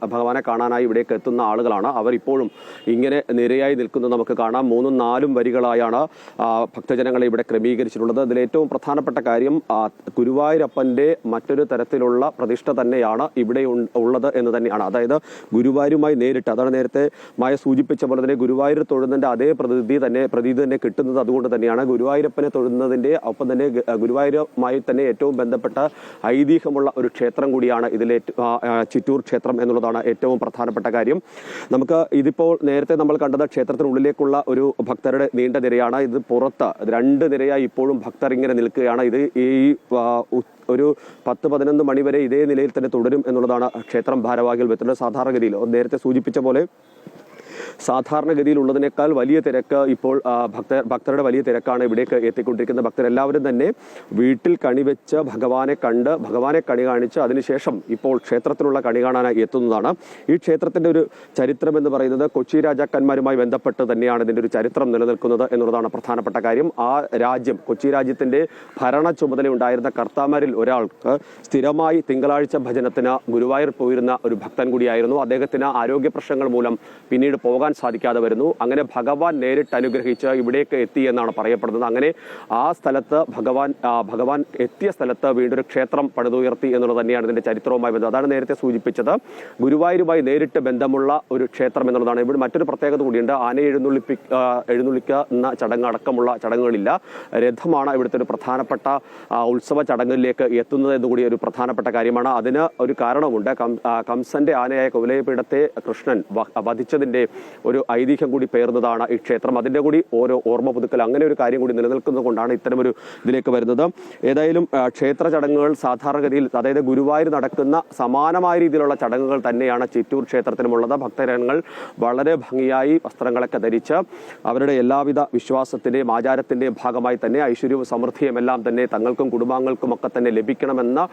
Speaker 8: ഭഗവാനെ കാണാനായി ഇവിടേക്ക് എത്തുന്ന ആളുകളാണ്. അവർ ഇപ്പോഴും ഇങ്ങനെ നിരയായി നിൽക്കുന്നത് നമുക്ക് കാണാം. 3-4 വരികളായാണ് ഭക്തജനങ്ങളെ ഇവിടെ ക്രമീകരിച്ചിട്ടുള്ളത്. അതിലേറ്റവും പ്രധാനപ്പെട്ട കാര്യം ഗുരുവായൂരപ്പൻ മറ്റൊരു തരത്തിലുള്ള പ്രതിഷ്ഠ തന്നെയാണ് ഇവിടെ ഉള്ളത് എന്ന് തന്നെയാണ്. അതായത് ഗുരുവായൂരുമായി നേരിട്ട്, അതാണ് നേരത്തെ മായ സൂചിപ്പിച്ച പോലെ തന്നെ ഗുരുവായൂർ തൊഴുന്നതിന്റെ അതേ പ്രതീതി തന്നെ കിട്ടുന്നത് അതുകൊണ്ട് തന്നെയാണ്. ഗുരുവായൂരപ്പനെ തൊഴുന്നതിന്റെ ഒപ്പം തന്നെ ഗുരുവായൂരുമായി തന്നെ ഏറ്റവും ബന്ധപ്പെട്ട ഐതിഹ്യമുള്ള ഒരു ക്ഷേത്രം കൂടിയാണ് ഇതിലെ ചിറ്റൂർ ക്ഷേത്രം എന്നുള്ളതാണ് ഏറ്റവും പ്രധാനപ്പെട്ട കാര്യം. നമുക്ക് ഇതിപ്പോൾ നേരത്തെ നമ്മൾ കണ്ടത് ക്ഷേത്രത്തിനുള്ളിലേക്കുള്ള ഒരു ഭക്തരുടെ നീണ്ട നിരയാണ്. ഇത് പുറത്ത് 2 നിരയായി ഇപ്പോഴും ഭക്തർ ഇങ്ങനെ നിൽക്കുകയാണ്. ഇത് ഈ ഒരു 10-11 മണി വരെ ഇതേ നിലയിൽ തന്നെ തുടരും എന്നുള്ളതാണ് ക്ഷേത്രം ഭാരവാഹികൾ വ്യക്തത. സാധാരണഗതിയിൽ നേരത്തെ സൂചിപ്പിച്ച പോലെ സാധാരണഗതിയിലുള്ളതിനേക്കാൾ വലിയ തിരക്ക് ഇപ്പോൾ ഭക്തരുടെ വലിയ തിരക്കാണ് ഇവിടേക്ക് എത്തിക്കൊണ്ടിരിക്കുന്നത്. ഭക്തരെല്ലാവരും തന്നെ വീട്ടിൽ കണിവെച്ച് ഭഗവാനെ കണി കാണിച്ച് അതിനുശേഷം ഇപ്പോൾ ക്ഷേത്രത്തിലുള്ള കണി കാണാനായി എത്തുന്നതാണ്. ഈ ക്ഷേത്രത്തിന്റെ ഒരു ചരിത്രം എന്ന് പറയുന്നത് കൊച്ചി രാജാക്കന്മാരുമായി ബന്ധപ്പെട്ട് തന്നെയാണ് ഇതിന്റെ ഒരു ചരിത്രം നിലനിൽക്കുന്നത് എന്നുള്ളതാണ് പ്രധാനപ്പെട്ട കാര്യം. ആ രാജ്യം, കൊച്ചി രാജ്യത്തിന്റെ ഭരണ ചുമതല ഉണ്ടായിരുന്ന കർത്താമാരിൽ ഒരാൾക്ക് സ്ഥിരമായി തിങ്കളാഴ്ച ഭജനത്തിന് ഗുരുവായൂർ പോയിരുന്ന ഒരു ഭക്തൻ കൂടിയായിരുന്നു. അദ്ദേഹത്തിന് ആരോഗ്യ പ്രശ്നങ്ങൾ മൂലം പിന്നീട് പോകാൻ സാധിക്കാതെ വരുന്നു. അങ്ങനെ ഭഗവാൻ നേരിട്ട് അനുഗ്രഹിച്ച് ഇവിടേക്ക് എത്തി എന്നാണ് പറയപ്പെടുന്നത്. അങ്ങനെ ആ സ്ഥലത്ത് ഭഗവാൻ എത്തിയ സ്ഥലത്ത് വീണ്ടും ഒരു ക്ഷേത്രം പണിതുയർത്തി എന്നുള്ളത് തന്നെയാണ് ഇതിന്റെ ചരിത്രവുമായി ബന്ധം. അതാണ് നേരത്തെ സൂചിപ്പിച്ചത്, ഗുരുവായൂരുമായി നേരിട്ട് ബന്ധമുള്ള ഒരു ക്ഷേത്രം എന്നുള്ളതാണ്. ഇവിടെ മറ്റൊരു പ്രത്യേകത കൂടിയുണ്ട്. ആനയെ എഴുന്നള്ളിക്കുന്ന ചടങ്ങടക്കമുള്ള ചടങ്ങുകളില്ല. രഥമാണ് ഇവിടുത്തെ ഒരു പ്രധാനപ്പെട്ട ഉത്സവ ചടങ്ങിലേക്ക് എത്തുന്നത് എന്നുകൂടി ഒരു പ്രധാനപ്പെട്ട കാര്യമാണ്. അതിന് ഒരു കാരണമുണ്ട്. കംസന്റെ ആനയായ കുവലയപീഠത്തെ കൃഷ്ണൻ വധിച്ചതിന്റെ ഒരു ഐതിഹ്യം കൂടി പേർന്നതാണ് ഈ ക്ഷേത്രം. അതിന്റെ കൂടി ഓരോ ഓർമ്മ പുതുക്കൽ, അങ്ങനെ ഒരു കാര്യം കൂടി നിലനിൽക്കുന്നത് കൊണ്ടാണ് ഇത്തരമൊരു ഇതിലേക്ക് വരുന്നത്. ഏതായാലും ക്ഷേത്ര ചടങ്ങുകൾ സാധാരണഗതിയിൽ, അതായത് ഗുരുവായൂർ നടക്കുന്ന സമാനമായ രീതിയിലുള്ള ചടങ്ങുകൾ തന്നെയാണ് ചിറ്റൂർ ക്ഷേത്രത്തിനുമുള്ളത്. ഭക്തജനങ്ങൾ വളരെ ഭംഗിയായി വസ്ത്രങ്ങളൊക്കെ ധരിച്ച് അവരുടെ എല്ലാവിധ വിശ്വാസത്തിന്റെയും ആചാരത്തിന്റെയും ഭാഗമായി തന്നെ ഐശ്വര്യവും സമൃദ്ധിയും എല്ലാം തന്നെ തങ്ങൾക്കും കുടുംബാംഗങ്ങൾക്കും ഒക്കെ തന്നെ ലഭിക്കണമെന്ന്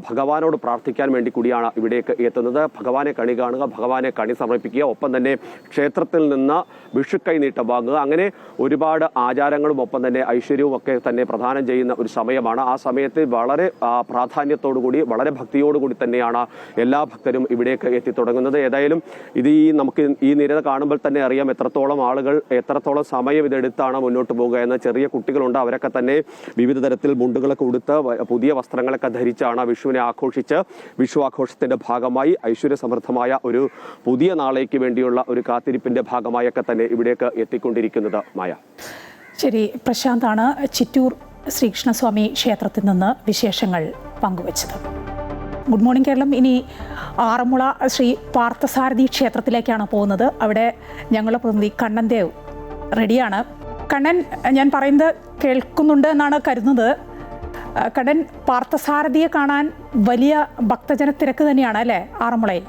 Speaker 8: ഭഗവാനോട് പ്രാർത്ഥിക്കാൻ വേണ്ടി കൂടിയാണ് ഇവിടേക്ക് എത്തുന്നത്. ഭഗവാനെ കണി കാണുക, ഭഗവാനെ കണി സമർപ്പിക്കുക, ഒപ്പം തന്നെ ക്ഷേത്രത്തിൽ നിന്ന് വിഷുക്കൈ നീട്ടം വാങ്ങുക. അങ്ങനെ ഒരുപാട് ആചാരങ്ങളും ഒപ്പം തന്നെ ഐശ്വര്യവും ഒക്കെ തന്നെ പ്രദാനം ചെയ്യുന്ന ഒരു സമയമാണ്. ആ സമയത്ത് വളരെ പ്രാധാന്യത്തോടുകൂടി വളരെ ഭക്തിയോടുകൂടി തന്നെയാണ് എല്ലാ ഭക്തരും ഇവിടേക്ക് എത്തിത്തുടങ്ങുന്നത്. ഏതായാലും ഇത് നമുക്ക് ഈ നിര കാണുമ്പോൾ തന്നെ അറിയാം എത്രത്തോളം ആളുകൾ എത്രത്തോളം സമയം ഇതെടുത്താണ് മുന്നോട്ട് പോകുക എന്ന്. ചെറിയ കുട്ടികളുണ്ട്, അവരൊക്കെ തന്നെ വിവിധ തരത്തിൽ മുണ്ടുകളൊക്കെ ഉടുത്ത് പുതിയ വസ്ത്രങ്ങളൊക്കെ ധരിച്ചാണ് വിഷുവിനെ ആഘോഷിച്ച് വിഷു ആഘോഷത്തിന്റെ ഭാഗമായി ഐശ്വര്യസമൃദ്ധമായ ഒരു പുതിയ നാളേക്ക് വേണ്ടിയുള്ള ഒരു കാത്തിരിപ്പിന്റെ ഭാഗമായൊക്കെ തന്നെ ഇവിടേക്ക് എത്തിക്കൊണ്ടിരിക്കുന്നത്. മായ.
Speaker 1: ശരി, പ്രശാന്താണ് ചിറ്റൂർ ശ്രീകൃഷ്ണസ്വാമി ക്ഷേത്രത്തിൽ നിന്ന് വിശേഷങ്ങൾ പങ്കുവച്ചത്. Good morning Keralam. ഇനി ആറന്മുള ശ്രീ പാർത്ഥസാരഥി ക്ഷേത്രത്തിലേക്കാണ് പോകുന്നത്. അവിടെ ഞങ്ങളുടെ പ്രതിനിധി കണ്ണൻ ദേവ് റെഡിയാണ്. കണ്ണൻ, ഞാൻ പറയുന്നത് കേൾക്കുന്നുണ്ട് എന്നാണ് കരുതുന്നത്. കണ്ണൻ, പാർത്ഥസാരഥിയെ കാണാൻ വലിയ ഭക്തജന തിരക്ക് തന്നെയാണ് അല്ലേ ആറന്മുളയിൽ?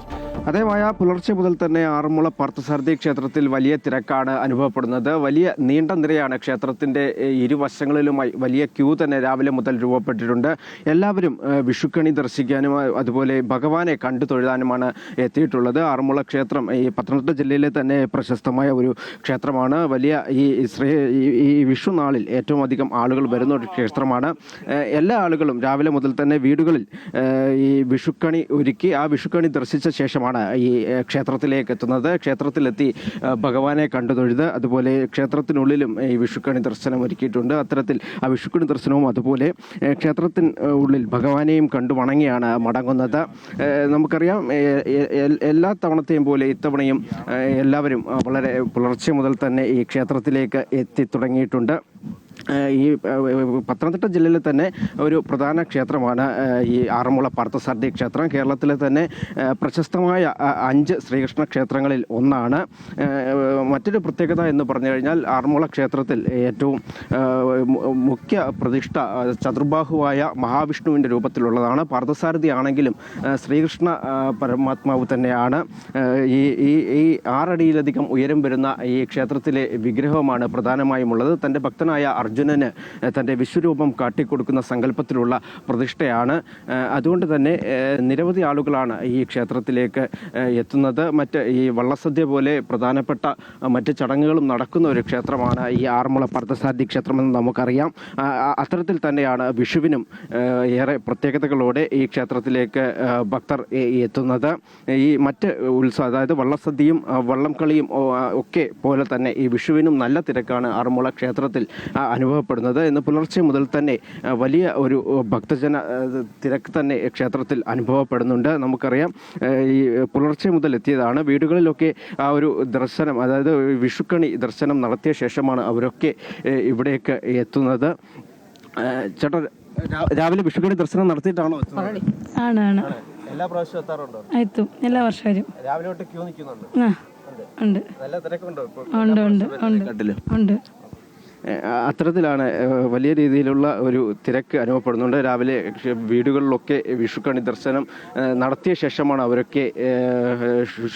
Speaker 8: അതേമായ പുലർച്ചെ മുതൽ തന്നെ ആറന്മുള പാർത്ഥസാരഥി ക്ഷേത്രത്തിൽ വലിയ തിരക്കാണ് അനുഭവപ്പെടുന്നത്. വലിയ നീണ്ട നിരയാണ് ക്ഷേത്രത്തിന്റെ ഇരുവശങ്ങളിലുമായി വലിയ ക്യൂ തന്നെ രാവിലെ മുതൽ രൂപപ്പെട്ടിട്ടുണ്ട്. എല്ലാവരും വിഷുക്കണി ദർശിക്കാനും അതുപോലെ ഭഗവാനെ കണ്ടു തൊഴുതാനുമാണ് എത്തിയിട്ടുള്ളത്. ആറന്മുള ക്ഷേത്രം ഈ പത്തനംതിട്ട ജില്ലയിലെ തന്നെ പ്രശസ്തമായ ഒരു ക്ഷേത്രമാണ്. വലിയ ഈ വിഷു നാളിൽ ഏറ്റവും അധികം ആളുകൾ വരുന്ന ഒരു ക്ഷേത്രമാണ്. എല്ലാ ആളുകളും രാവിലെ മുതൽ തന്നെ വീടുകളിൽ ഈ വിഷുക്കണി ഒരുക്കി ആ വിഷുക്കണി ദർശിച്ച ശേഷമാണ് ഈ ക്ഷേത്രത്തിലേക്ക് എത്തുന്നത്. ക്ഷേത്രത്തിലെത്തി ഭഗവാനെ കണ്ടു തൊഴുത് അതുപോലെ ക്ഷേത്രത്തിനുള്ളിലും ഈ വിഷുക്കണി ദർശനം ഒരുക്കിയിട്ടുണ്ട്. അത്തരത്തിൽ ആ വിഷുക്കണി ദർശനവും അതുപോലെ ക്ഷേത്രത്തിന് ഉള്ളിൽ ഭഗവാനെയും കണ്ടു വണങ്ങിയാണ് മടങ്ങുന്നത്. നമുക്കറിയാം എല്ലാ തവണത്തെയും പോലെ ഇത്തവണയും എല്ലാവരും വളരെ പുലർച്ചെ മുതൽ തന്നെ ഈ ക്ഷേത്രത്തിലേക്ക് എത്തി തുടങ്ങിയിട്ടുണ്ട്. ഈ പത്തനംതിട്ട ജില്ലയിലെ തന്നെ ഒരു പ്രധാന ക്ഷേത്രമാണ് ഈ ആറന്മുള പാർത്ഥസാരഥി ക്ഷേത്രം. കേരളത്തിലെ തന്നെ പ്രശസ്തമായ 5 ശ്രീകൃഷ്ണ ക്ഷേത്രങ്ങളിൽ ഒന്നാണ്. മറ്റൊരു പ്രത്യേകത എന്ന് പറഞ്ഞു കഴിഞ്ഞാൽ ആറന്മുള ക്ഷേത്രത്തിൽ ഏറ്റവും മുഖ്യ പ്രതിഷ്ഠ ചതുർബാഹുവായ മഹാവിഷ്ണുവിൻ്റെ രൂപത്തിലുള്ളതാണ്. പാർത്ഥസാരഥി ആണെങ്കിലും ശ്രീകൃഷ്ണ പരമാത്മാവ് തന്നെയാണ്. ഈ 6 അടിയിലധികം ഉയരം വരുന്ന ഈ ക്ഷേത്രത്തിലെ വിഗ്രഹമാണ് പ്രധാനമായും ഉള്ളത്. തൻ്റെ ഭക്തനായ അർജുനന് തൻ്റെ വിശ്വരൂപം കാട്ടിക്കൊടുക്കുന്ന സങ്കല്പത്തിലുള്ള പ്രതിഷ്ഠയാണ്. അതുകൊണ്ട് തന്നെ നിരവധി ആളുകളാണ് ഈ ക്ഷേത്രത്തിലേക്ക് എത്തുന്നത്. ഈ വള്ളസദ്യ പോലെ പ്രധാനപ്പെട്ട മറ്റ് ചടങ്ങുകളും നടക്കുന്ന ഒരു ക്ഷേത്രമാണ് ഈ ആറന്മുള പാർത്ഥസാരഥി ക്ഷേത്രമെന്ന് നമുക്കറിയാം. അത്തരത്തിൽ തന്നെയാണ് വിഷുവിനും ഏറെ പ്രത്യേകതകളോടെ ഈ ക്ഷേത്രത്തിലേക്ക് ഭക്തർ എത്തുന്നത്. ഈ മറ്റ് ഉത്സവം, അതായത് വള്ളസദ്യയും വള്ളം കളിയും ഒക്കെ പോലെ തന്നെ ഈ വിഷുവിനും നല്ല തിരക്കാണ് ആറന്മുള ക്ഷേത്രത്തിൽ അനുഭവപ്പെടുന്നത്. ഇന്ന് പുലർച്ചെ മുതൽ തന്നെ വലിയ ഒരു ഭക്തജന തിരക്ക് തന്നെ ക്ഷേത്രത്തിൽ അനുഭവപ്പെടുന്നുണ്ട്. നമുക്കറിയാം ഈ പുലർച്ചെ മുതൽ എത്തിയതാണ്. വീടുകളിലൊക്കെ ആ ഒരു ദർശനം, അതായത് വിഷുക്കണി ദർശനം നടത്തിയ ശേഷമാണ് അവരൊക്കെ ഇവിടേക്ക് എത്തുന്നത്. ചേട്ടാ, രാവിലെ വിഷുക്കണി ദർശനം നടത്തിയിട്ടാണോ എത്തുന്നത്?
Speaker 9: ആണ്.
Speaker 8: എല്ലാ പ്രാവശ്യവും എത്താറുണ്ടോ?
Speaker 9: എത്തും, എല്ലാ വർഷവും.
Speaker 8: രാവിലെ തൊട്ട് ക്യൂ നിൽക്കുന്നുണ്ട്?
Speaker 9: ഉണ്ട്.
Speaker 8: നല്ല തിരക്കുണ്ടോ?
Speaker 9: ഉണ്ട്.
Speaker 8: അത്തരത്തിലാണ് വലിയ രീതിയിലുള്ള ഒരു തിരക്ക് അനുഭവപ്പെടുന്നുണ്ട്. രാവിലെ വീടുകളിലൊക്കെ വിഷുക്കണി ദർശനം നടത്തിയ ശേഷമാണ് അവരൊക്കെ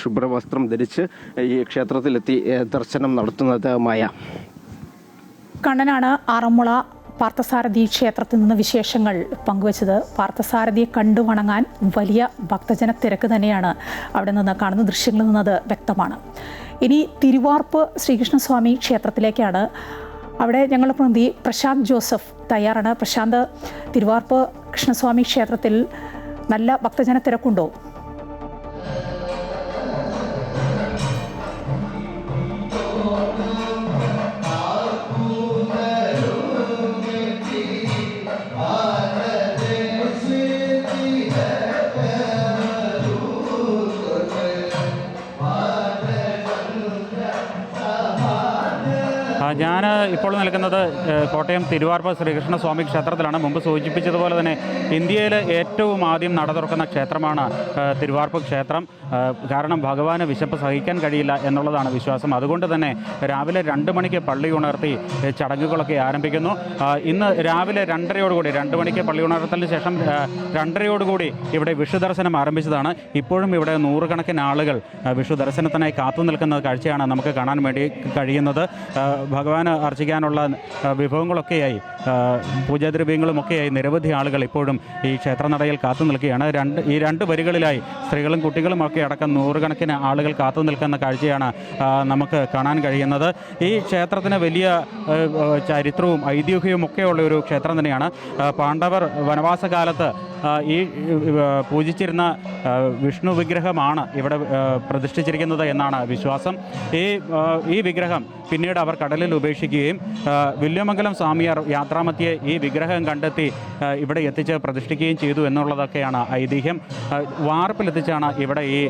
Speaker 8: ശുഭ്രവസ്ത്രം ധരിച്ച് ഈ ക്ഷേത്രത്തിലെത്തി ദർശനം നടത്തുന്നത്. മായ
Speaker 1: കണ്ണനാണ് ആറന്മുള പാർത്ഥസാരഥി ക്ഷേത്രത്തിൽ നിന്ന് വിശേഷങ്ങൾ പങ്കുവച്ചത്. പാർത്ഥസാരഥിയെ കണ്ടു വണങ്ങാൻ വലിയ ഭക്തജന തിരക്ക് തന്നെയാണ് അവിടെ നിന്ന് കാണുന്ന ദൃശ്യങ്ങളിൽ നിന്നത് വ്യക്തമാണ്. ഇനി തിരുവാർപ്പ് ശ്രീകൃഷ്ണസ്വാമി ക്ഷേത്രത്തിലേക്കാണ്. അവിടെ ഞങ്ങളുടെ പ്രതിനിധി പ്രശാന്ത് ജോസഫ് തയ്യാറാണ്. പ്രശാന്ത്, തിരുവാർപ്പ് കൃഷ്ണസ്വാമി ക്ഷേത്രത്തിൽ നല്ല ഭക്തജന തിരക്കുണ്ടോ?
Speaker 10: ഞാൻ ഇപ്പോൾ നിൽക്കുന്നത് കോട്ടയം തിരുവാർപ്പ് ശ്രീകൃഷ്ണസ്വാമി ക്ഷേത്രത്തിലാണ്. മുമ്പ് സൂചിപ്പിച്ചതുപോലെ തന്നെ ഇന്ത്യയിൽ ഏറ്റവും ആദ്യം നട തുറക്കുന്ന ക്ഷേത്രമാണ് തിരുവാർപ്പ് ക്ഷേത്രം. കാരണം ഭഗവാന് വിശപ്പ് സഹിക്കാൻ കഴിയില്ല എന്നുള്ളതാണ് വിശ്വാസം. അതുകൊണ്ട് തന്നെ രാവിലെ 2 മണിക്ക് പള്ളി ഉണർത്തി ചടങ്ങുകളൊക്കെ ആരംഭിക്കുന്നു. ഇന്ന് രാവിലെ 2:30 2 മണിക്ക് പള്ളി ഉണർത്തലിന് ശേഷം 2:30 ഇവിടെ വിഷു ദർശനം ആരംഭിച്ചതാണ്. ഇപ്പോഴും ഇവിടെ നൂറുകണക്കിന് ആളുകൾ വിഷു ദർശനത്തിനായി കാത്തു നിൽക്കുന്ന കാഴ്ചയാണ് നമുക്ക് കാണാൻ വേണ്ടി കഴിയുന്നത്. ഭഗവാന് അർച്ചിക്കാനുള്ള വിഭവങ്ങളൊക്കെയായി പൂജാദ്രവ്യങ്ങളുമൊക്കെയായി നിരവധി ആളുകൾ ഇപ്പോഴും ഈ ക്ഷേത്രനടയിൽ കാത്തു നിൽക്കുകയാണ്. ഈ 2 വരികളിലായി സ്ത്രീകളും കുട്ടികളും ഒക്കെ അടക്കം നൂറുകണക്കിന് ആളുകൾ കാത്തു നിൽക്കുന്ന കാഴ്ചയാണ് നമുക്ക് കാണാൻ കഴിയുന്നത്. ഈ ക്ഷേത്രത്തിന് വലിയ ചരിത്രവും ഐതിഹ്യവും ഒക്കെയുള്ള ഒരു ക്ഷേത്രം തന്നെയാണ്. പാണ്ഡവർ വനവാസകാലത്ത് ഈ പൂജിച്ചിരുന്ന വിഷ്ണു വിഗ്രഹമാണ് ഇവിടെ പ്രതിഷ്ഠിച്ചിരിക്കുന്നത് എന്നാണ് വിശ്വാസം. ഈ വിഗ്രഹം പിന്നീട് അവർ കടലിൽ ഉപേക്ഷിക്കുകയും വില്യമംഗലം സ്വാമിയാർ യാത്രാമധ്യേ ഈ വിഗ്രഹം കണ്ടെത്തി ഇവിടെ എത്തിച്ച് പ്രതിഷ്ഠിക്കുകയും ചെയ്തു എന്നുള്ളതൊക്കെയാണ് ഐതിഹ്യം. വാർപ്പിലെത്തിച്ചാണ് ഇവിടെ ഈ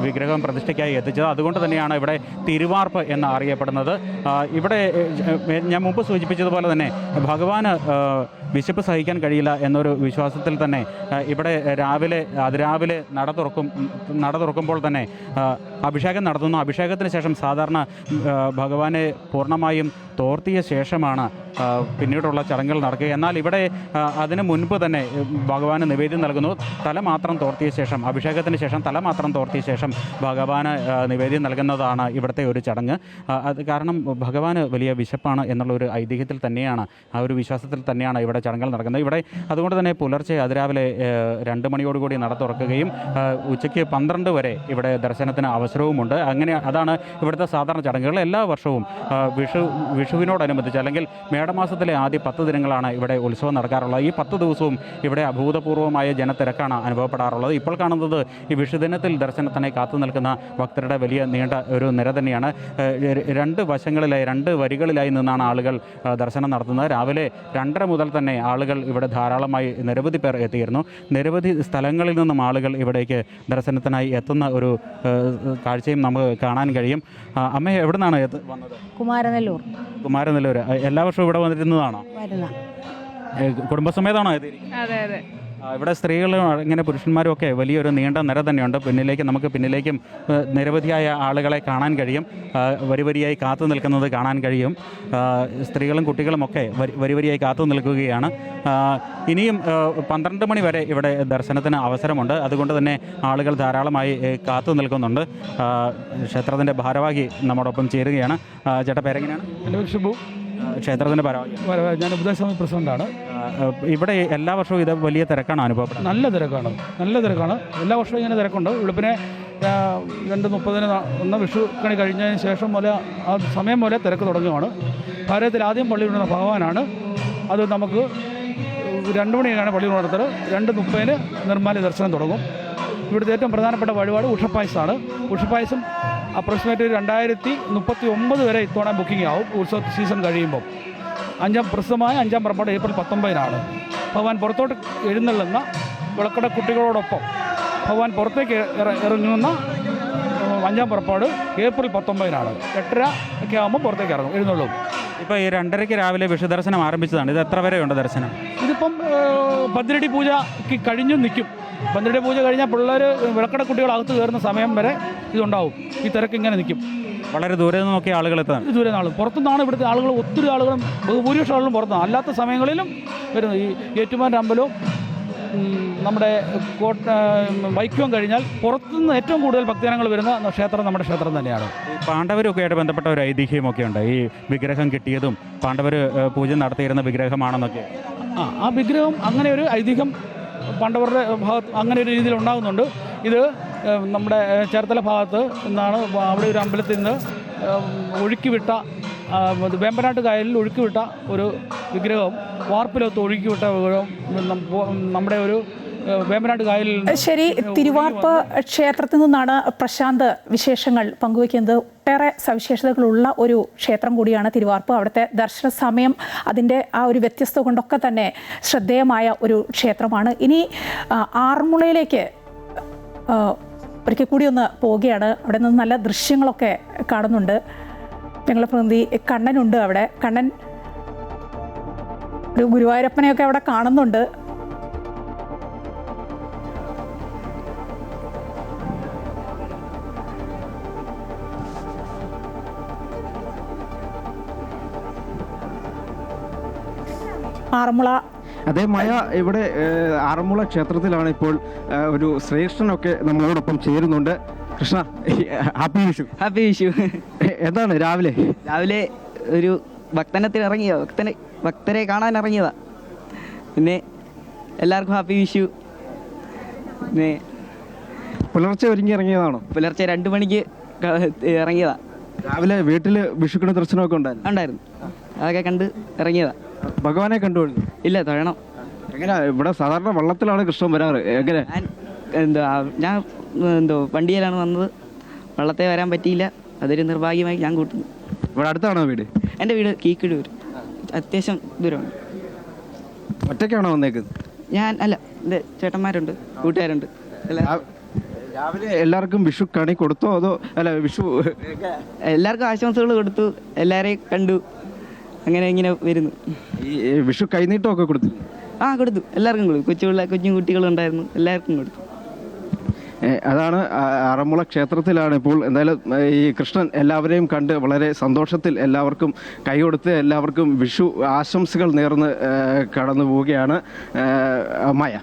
Speaker 10: വിഗ്രഹം പ്രതിഷ്ഠയ്ക്കായി എത്തിച്ചത്. അതുകൊണ്ട് തന്നെയാണ് ഇവിടെ തിരുവാർപ്പ് എന്ന് അറിയപ്പെടുന്നത്. ഇവിടെ ഞാൻ മുമ്പ് സൂചിപ്പിച്ചതുപോലെ തന്നെ ഭഗവാന് വിശപ്പ് സഹിക്കാൻ കഴിയില്ല എന്നൊരു വിശ്വാസത്തിൽ തന്നെ ഇവിടെ അതിരാവിലെ നട തുറക്കുമ്പോൾ തന്നെ അഭിഷേകം നടത്തുന്നു. അഭിഷേകത്തിന് ശേഷം സാധാരണ ഭഗവാനെ പൂർണ്ണമായും തോർത്തിയ ശേഷമാണ് പിന്നീടുള്ള ചടങ്ങുകൾ നടക്കുക. എന്നാൽ ഇവിടെ അതിന് മുൻപ് തന്നെ ഭഗവാന് നിവേദ്യം നൽകുന്നു. തല മാത്രം തോർത്തിയ ശേഷം, അഭിഷേകത്തിന് ശേഷം തല മാത്രം തോർത്തിയ ശേഷം ഭഗവാന് നിവേദ്യം നൽകുന്നതാണ് ഇവിടുത്തെ ഒരു ചടങ്ങ്. അത് കാരണം ഭഗവാന് വലിയ വിശപ്പാണ് എന്നുള്ള ഒരു ഐതിഹ്യത്തിൽ തന്നെയാണ്, ആ ഒരു വിശ്വാസത്തിൽ തന്നെയാണ് ഇവിടെ ചടങ്ങുകൾ നടക്കുന്നത്. ഇവിടെ അതുകൊണ്ട് തന്നെ പുലർച്ചെ അതിരാവിലെ 2 മണിയോടുകൂടി നട തുറക്കുകയും ഉച്ചയ്ക്ക് 12 വരെ ഇവിടെ ദർശനത്തിന് അവസരവുമുണ്ട്. അതാണ് ഇവിടുത്തെ സാധാരണ ചടങ്ങുകൾ. എല്ലാ വർഷവും വിഷുവിനോടനുബന്ധിച്ച് അല്ലെങ്കിൽ മേടമാസത്തിലെ ആദ്യ 10 ദിനങ്ങളാണ് ഇവിടെ ഉത്സവം നടക്കാറുള്ളത്. ഈ 10 ദിവസവും ഇവിടെ അഭൂതപൂർവമായ ജനത്തിരക്കാണ് അനുഭവപ്പെടാറുള്ളത്. ഇപ്പോൾ കാണുന്നത് ഈ വിഷുദിനത്തിൽ ദർശനത്തിനായി കാത്തു നിൽക്കുന്ന ഭക്തരുടെ വലിയ നീണ്ട ഒരു നിര തന്നെയാണ്. 2 വശങ്ങളിലായി 2 വരികളിലായി നിന്നാണ് ആളുകൾ ദർശനം നടത്തുന്നത്. രാവിലെ 2:30 മുതൽ തന്നെ ആളുകൾ ഇവിടെ ധാരാളമായി നിരവധി പേർ എത്തിയിരുന്നു. നിരവധി സ്ഥലങ്ങളിൽ നിന്നും ആളുകൾ ഇവിടേക്ക് ദർശനത്തിനായി എത്തുന്ന ഒരു കാഴ്ചയും നമുക്ക് കാണാൻ കഴിയും. അമ്മ എവിടെ നിന്നാണ് വന്നത്? കുമാരനെല്ലൂർ. എല്ലാ വർഷവും ഇവിടെ വന്നിരുന്നതാണോ? കുടുംബസമേതാണോ എത്തിയിരിക്കുന്നത്?
Speaker 9: അതെ അതെ.
Speaker 10: ഇവിടെ സ്ത്രീകളും ഇങ്ങനെ പുരുഷന്മാരും ഒക്കെ വലിയൊരു നീണ്ട നിര തന്നെയുണ്ട്. പിന്നിലേക്കും നിരവധിയായ ആളുകളെ കാണാൻ കഴിയും. വരിവരിയായി കാത്തു നിൽക്കുന്നത് കാണാൻ കഴിയും. സ്ത്രീകളും കുട്ടികളുമൊക്കെ വരിവരിയായി കാത്തു നിൽക്കുകയാണ്. ഇനിയും 12 മണി വരെ ഇവിടെ ദർശനത്തിന് അവസരമുണ്ട്. അതുകൊണ്ട് തന്നെ ആളുകൾ ധാരാളമായി കാത്തു നിൽക്കുന്നുണ്ട്. ക്ഷേത്രത്തിൻ്റെ ഭാരവാഹി നമ്മോടൊപ്പം ചേരുകയാണ്. ചേട്ടാ പേരെങ്ങനെയാണ്?
Speaker 11: എൻ്റെ പേര് ഷിബു.
Speaker 10: ക്ഷേത്രത്തിൻ്റെ ഭാരവാഹി?
Speaker 11: ഞാൻ ഉപദേശസമിതി പ്രസിഡന്റാണ്.
Speaker 10: ഇവിടെ എല്ലാ വർഷവും ഇത് വലിയ തിരക്കാണ് അനുഭവപ്പെടുന്നത്?
Speaker 11: നല്ല തിരക്കാണ്. എല്ലാ വർഷവും ഇങ്ങനെ തിരക്കുണ്ട്. വെളുപ്പിനെ 2:30 വിഷു കണി കഴിഞ്ഞതിന് ശേഷം മുതൽ ആ സമയം പോലെ തിരക്ക് തുടങ്ങുകയാണ്. ഭാരതത്തിൽ ആദ്യം പള്ളി വിടുന്ന ഭഗവാനാണ്. അത് നമുക്ക് 2 മണിക്കാണ് പള്ളി ഉണർത്തൽ. 2:30 നിർമ്മാല്യ ദർശനം തുടങ്ങും. ഇവിടുത്തെ ഏറ്റവും പ്രധാനപ്പെട്ട വഴിപാട് ഉഷപ്പായസമാണ്. ഉഷപ്പായസം അപ്രോക്സിമേറ്റ് 2039 വരെ ഇത്തവണ ബുക്കിംഗ് ആവും. ഉത്സവ സീസൺ കഴിയുമ്പോൾ പ്രസിദ്ധമായ 5-ാം പുറപ്പാട് ഏപ്രിൽ 19 ഭഗവാൻ പുറത്തോട്ട് എഴുന്നള്ളുന്ന വിളക്കട കുട്ടികളോടൊപ്പം ഭഗവാൻ പുറത്തേക്ക് ഇറങ്ങുന്ന 5-ാം പുറപ്പാട് ഏപ്രിൽ 19 8:30 ഒക്കെ ആകുമ്പോൾ പുറത്തേക്ക് ഇറങ്ങും, എഴുന്നള്ളും.
Speaker 10: ഇപ്പോൾ ഈ 2:30 രാവിലെ വിഷുദർശനം ആരംഭിച്ചതാണ്. ഇത് എത്ര വരെയുണ്ട് ദർശനം?
Speaker 11: ഇതിപ്പം 12 പൂജയ്ക്ക് കഴിഞ്ഞു നിൽക്കും. 12 പൂജ കഴിഞ്ഞാൽ പിള്ളേർ വിളക്കട കുട്ടികൾ അകത്ത് കയറുന്ന സമയം വരെ ഇതുണ്ടാവും. ഈ തിരക്ക് ഇങ്ങനെ നിൽക്കും.
Speaker 10: വളരെ ദൂരെ നിന്നൊക്കെ ആളുകൾ എത്താൻ?
Speaker 11: ദൂരെ നിന്നാണ്, പുറത്തുനിന്നാണ് ഇവിടുത്തെ ആളുകൾ. ഒത്തിരി ആളുകളും ഭൂരിപക്ഷം ആളുകളും പുറത്താണ്. അല്ലാത്ത സമയങ്ങളിലും വരുന്നു. ഈ ഏറ്റുമാനൂർ അമ്പലവും നമ്മുടെ വൈക്കവും കഴിഞ്ഞാൽ പുറത്തുനിന്ന് ഏറ്റവും കൂടുതൽ ഭക്തജനങ്ങൾ വരുന്ന ക്ഷേത്രം നമ്മുടെ ക്ഷേത്രം തന്നെയാണ്.
Speaker 10: പാണ്ഡവരൊക്കെ ആയിട്ട് ബന്ധപ്പെട്ട ഒരു ഐതിഹ്യമൊക്കെ ഉണ്ട്. ഈ വിഗ്രഹം കിട്ടിയതും പാണ്ഡവർ പൂജ നടത്തിയിരുന്ന വിഗ്രഹമാണെന്നൊക്കെ.
Speaker 11: ആ വിഗ്രഹം അങ്ങനെ ഒരു ഐതിഹ്യം പാണ്ഡവരുടെ ഭാഗത്ത് അങ്ങനെ ഒരു രീതിയിൽ ഉണ്ടാകുന്നുണ്ട്. ഇത് നമ്മുടെ ചേർത്തല ഭാഗത്ത് നിന്നാണ്. അവിടെ ഒരു അമ്പലത്തിൽ നിന്ന് ഒഴുക്കിവിട്ട വേമ്പനാട്ട് കായലിൽ ഒഴുക്കിവിട്ട ഒരു വിഗ്രഹം, വാർപ്പിലൊത്ത് ഒഴുക്കിവിട്ട വിഗ്രഹം നമ്മുടെ ഒരു വേമ്പനാട്ട് കായലിൽ.
Speaker 1: ശരി, തിരുവാർപ്പ് ക്ഷേത്രത്തിൽ നിന്നാണ് പ്രശാന്ത് വിശേഷങ്ങൾ പങ്കുവയ്ക്കുന്നത്. ഒട്ടേറെ സവിശേഷതകളുള്ള ഒരു ക്ഷേത്രം കൂടിയാണ് തിരുവാർപ്പ്. അവിടുത്തെ ദർശന സമയം അതിൻ്റെ ആ ഒരു വ്യത്യസ്തത കൊണ്ടൊക്കെ തന്നെ ശ്രദ്ധേയമായ ഒരു ക്ഷേത്രമാണ്. ഇനി ആറന്മുളയിലേക്ക് ഒരിക്കൽ കൂടി ഒന്ന് പോവുകയാണ്. അവിടെ നിന്ന് നല്ല ദൃശ്യങ്ങളൊക്കെ കാണുന്നുണ്ട്. ഞങ്ങളുടെ പ്രതിനിധി കണ്ണനുണ്ട് അവിടെ. കണ്ണൻ, ഒരു ഗുരുവായൂരപ്പനെയൊക്കെ അവിടെ കാണുന്നുണ്ട്. ആറന്മുള.
Speaker 12: അതേ മായ, ഇവിടെ ആറന്മുള ക്ഷേത്രത്തിലാണ് ഇപ്പോൾ ഒരു ശ്രേഷ്ഠനൊക്കെ നമ്മളോടൊപ്പം ചേരുന്നുണ്ട്. കൃഷ്ണ, ഹാപ്പി വിഷു.
Speaker 13: ഹാപ്പി വിഷു.
Speaker 12: എന്താണ് രാവിലെ
Speaker 13: ഒരു ഭക്തനത്തിന് ഇറങ്ങിയതാ, ഭക്തരെ കാണാൻ ഇറങ്ങിയതാ. പിന്നെ എല്ലാവർക്കും ഹാപ്പി വിഷു. പിന്നെ
Speaker 12: പുലർച്ചെ ഒരുങ്ങി ഇറങ്ങിയതാണോ?
Speaker 13: പുലർച്ചെ 2 മണിക്ക് ഇറങ്ങിയതാ.
Speaker 12: രാവിലെ വീട്ടിൽ വിഷുക്കണ ദർശനമൊക്കെ
Speaker 13: ഉണ്ടായിരുന്നു. അതൊക്കെ കണ്ട് ഇറങ്ങിയതാ.
Speaker 12: ഭഗവാനെ കണ്ടുകൊള്ളു?
Speaker 13: ഇല്ല, തൊഴണം.
Speaker 12: എങ്ങനെ ഇവിടെ സാധാരണ വള്ളത്തിലാണ് കൃഷ്ണൻ വരാറ്? എങ്ങനെ?
Speaker 13: ഞാൻ വണ്ടിയിലാണ് വന്നത്. വള്ളത്തെ വരാൻ പറ്റിയില്ല. അതൊരു നിർഭാഗ്യമായി ഞാൻ കൂട്ടുന്നു.
Speaker 12: ഇവിടെ അടുത്താണോ വീട്?
Speaker 13: എൻ്റെ വീട് കീക്കിടൂർ. അത്യാവശ്യം ദൂരമാണ്.
Speaker 12: ഒറ്റയ്ക്കാണോ വന്നേക്കുന്നത്?
Speaker 13: ഞാൻ അല്ല, എൻ്റെ ചേട്ടന്മാരുണ്ട്, കൂട്ടുകാരുണ്ട്.
Speaker 12: രാവിലെ എല്ലാവർക്കും വിഷു കണി കൊടുത്തോ? അതോ അല്ല വിഷു
Speaker 13: എല്ലാവർക്കും ആശംസകൾ കൊടുത്തു. എല്ലാവരെയും കണ്ടു. അങ്ങനെ ഇങ്ങനെ വരുന്നു.
Speaker 12: ഈ വിഷു കൈനീട്ടമൊക്കെ കൊടുത്തു?
Speaker 13: കൊടുത്തു, എല്ലാവർക്കും കൊടുത്തു. കൊച്ചു കുട്ടികളുണ്ടായിരുന്നു, എല്ലാവർക്കും കൊടുത്തു.
Speaker 12: അതാണ് ആറന്മുള ക്ഷേത്രത്തിലാണ് ഇപ്പോൾ. എന്തായാലും ഈ കൃഷ്ണൻ എല്ലാവരെയും കണ്ട് വളരെ സന്തോഷത്തിൽ എല്ലാവർക്കും കൈകൊടുത്ത് എല്ലാവർക്കും വിഷു ആശംസകൾ നേർന്ന് കടന്നു പോവുകയാണ്. മായ.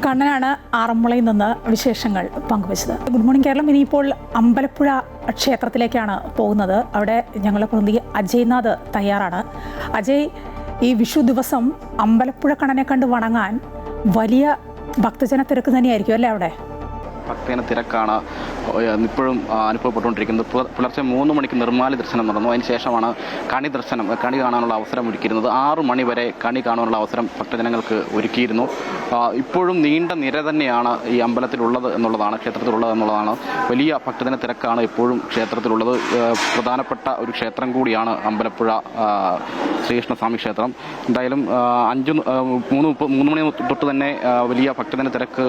Speaker 1: കണ്ണനാണ് ആറന്മുളയിൽ നിന്ന് വിശേഷങ്ങൾ പങ്കുവച്ചത്. ഗുഡ് മോർണിംഗ് കേരളം ഇനിയിപ്പോൾ അമ്പലപ്പുഴ ക്ഷേത്രത്തിലേക്കാണ് പോകുന്നത്. അവിടെ ഞങ്ങളെ പ്രതിനിധി അജയ്നാഥ് തയ്യാറാണ്. അജയ്, ഈ വിഷു ദിവസം അമ്പലപ്പുഴ കണ്ണനെ കണ്ട് വണങ്ങാൻ വലിയ ഭക്തജന തിരക്ക് തന്നെയായിരിക്കും അല്ലേ അവിടെ?
Speaker 14: ഭക്തജന തിരക്കാണ് ഇപ്പോഴും അനുഭവപ്പെട്ടുകൊണ്ടിരിക്കുന്നത്. പുലർച്ചെ 3 മണിക്ക് നിർമ്മാല്യ ദർശനം നടന്നു. അതിനുശേഷമാണ് കണി കാണാനുള്ള അവസരം ഒരുക്കിയിരുന്നത്. 6 മണി വരെ കണി കാണാനുള്ള അവസരം ഭക്തജനങ്ങൾക്ക് ഒരുക്കിയിരുന്നു. ഇപ്പോഴും നീണ്ട നിര തന്നെയാണ് ഈ അമ്പലത്തിലുള്ളത് എന്നുള്ളതാണ്, ക്ഷേത്രത്തിലുള്ളത് എന്നുള്ളതാണ്. വലിയ ഭക്തജന തിരക്കാണ് ഇപ്പോഴും ക്ഷേത്രത്തിലുള്ളത്. പ്രധാനപ്പെട്ട ഒരു ക്ഷേത്രം കൂടിയാണ് അമ്പലപ്പുഴ ശ്രീകൃഷ്ണസ്വാമി ക്ഷേത്രം. എന്തായാലും 3 മണി തൊട്ട് തന്നെ വലിയ ഭക്തജന തിരക്ക്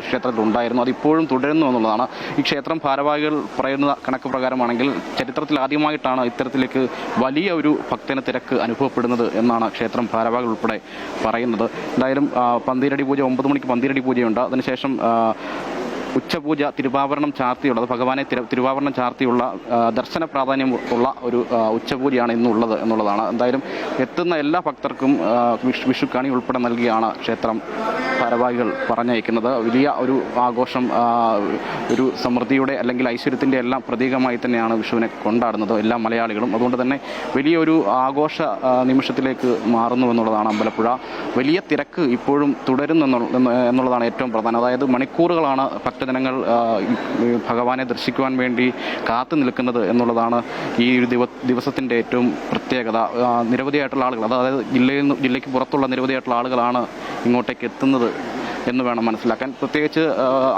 Speaker 14: ക്ഷേത്രത്തിലുണ്ടായിരുന്നു. അതിപ്പോഴും തുടരുന്നു എന്നുള്ളതാണ്. ഈ ക്ഷേത്രം ഭാരവാഹികൾ പറയുന്ന കണക്ക് പ്രകാരമാണെങ്കിൽ ചരിത്രത്തിൽ ആദ്യമായിട്ടാണ് ഇത്തരത്തിലേക്ക് വലിയ ഒരു ഭക്തജന തിരക്ക് അനുഭവപ്പെടുന്നത് എന്നാണ് ക്ഷേത്രം ഭാരവാഹികൾ ഉൾപ്പെടെ പറയുന്നത്. എന്തായാലും പന്തീരടി പൂജ 9 മണിക്ക് പന്തീരടി പൂജയുണ്ട്. അതിനുശേഷം ഉച്ചപൂജ തിരുവാഭരണം ചാർത്തിയുള്ളത്, ഭഗവാനെ തിരുവാഭരണം ചാർത്തിയുള്ള ദർശന പ്രാധാന്യം ഉള്ള ഒരു ഉച്ചപൂജയാണ് ഇന്നുള്ളത് എന്നുള്ളതാണ്. എന്തായാലും എത്തുന്ന എല്ലാ ഭക്തർക്കും വിഷുക്കണി ഉൾപ്പെടെ നൽകിയാണ് ക്ഷേത്രം ഭാരവാഹികൾ പറഞ്ഞയക്കുന്നത്. വലിയ ഒരു ആഘോഷം, ഒരു സമൃദ്ധിയുടെ അല്ലെങ്കിൽ ഐശ്വര്യത്തിൻ്റെ എല്ലാം പ്രതീകമായി തന്നെയാണ് വിഷുവിനെ കൊണ്ടാടുന്നത് എല്ലാ മലയാളികളും. അതുകൊണ്ട് തന്നെ വലിയൊരു ആഘോഷ നിമിഷത്തിലേക്ക് മാറുന്നു എന്നുള്ളതാണ് അമ്പലപ്പുഴ. വലിയ തിരക്ക് ഇപ്പോഴും തുടരുന്നു എന്നുള്ളതാണ് ഏറ്റവും പ്രധാനം. അതായത് മണിക്കൂറുകളാണ് ഭക്തജനങ്ങൾ ഭഗവാനെ ദർശിക്കുവാൻ വേണ്ടി കാത്തു നിൽക്കുന്നത് എന്നുള്ളതാണ് ഈ ഒരു ദിവസത്തിൻ്റെ ഏറ്റവും പ്രത്യേകത. നിരവധിയായിട്ടുള്ള ആളുകൾ, അതായത് ജില്ലയ്ക്ക് പുറത്തുള്ള നിരവധിയായിട്ടുള്ള ആളുകളാണ് ഇങ്ങോട്ടേക്ക് എത്തുന്നത് എന്ന് വേണം മനസ്സിലാക്കാൻ. പ്രത്യേകിച്ച്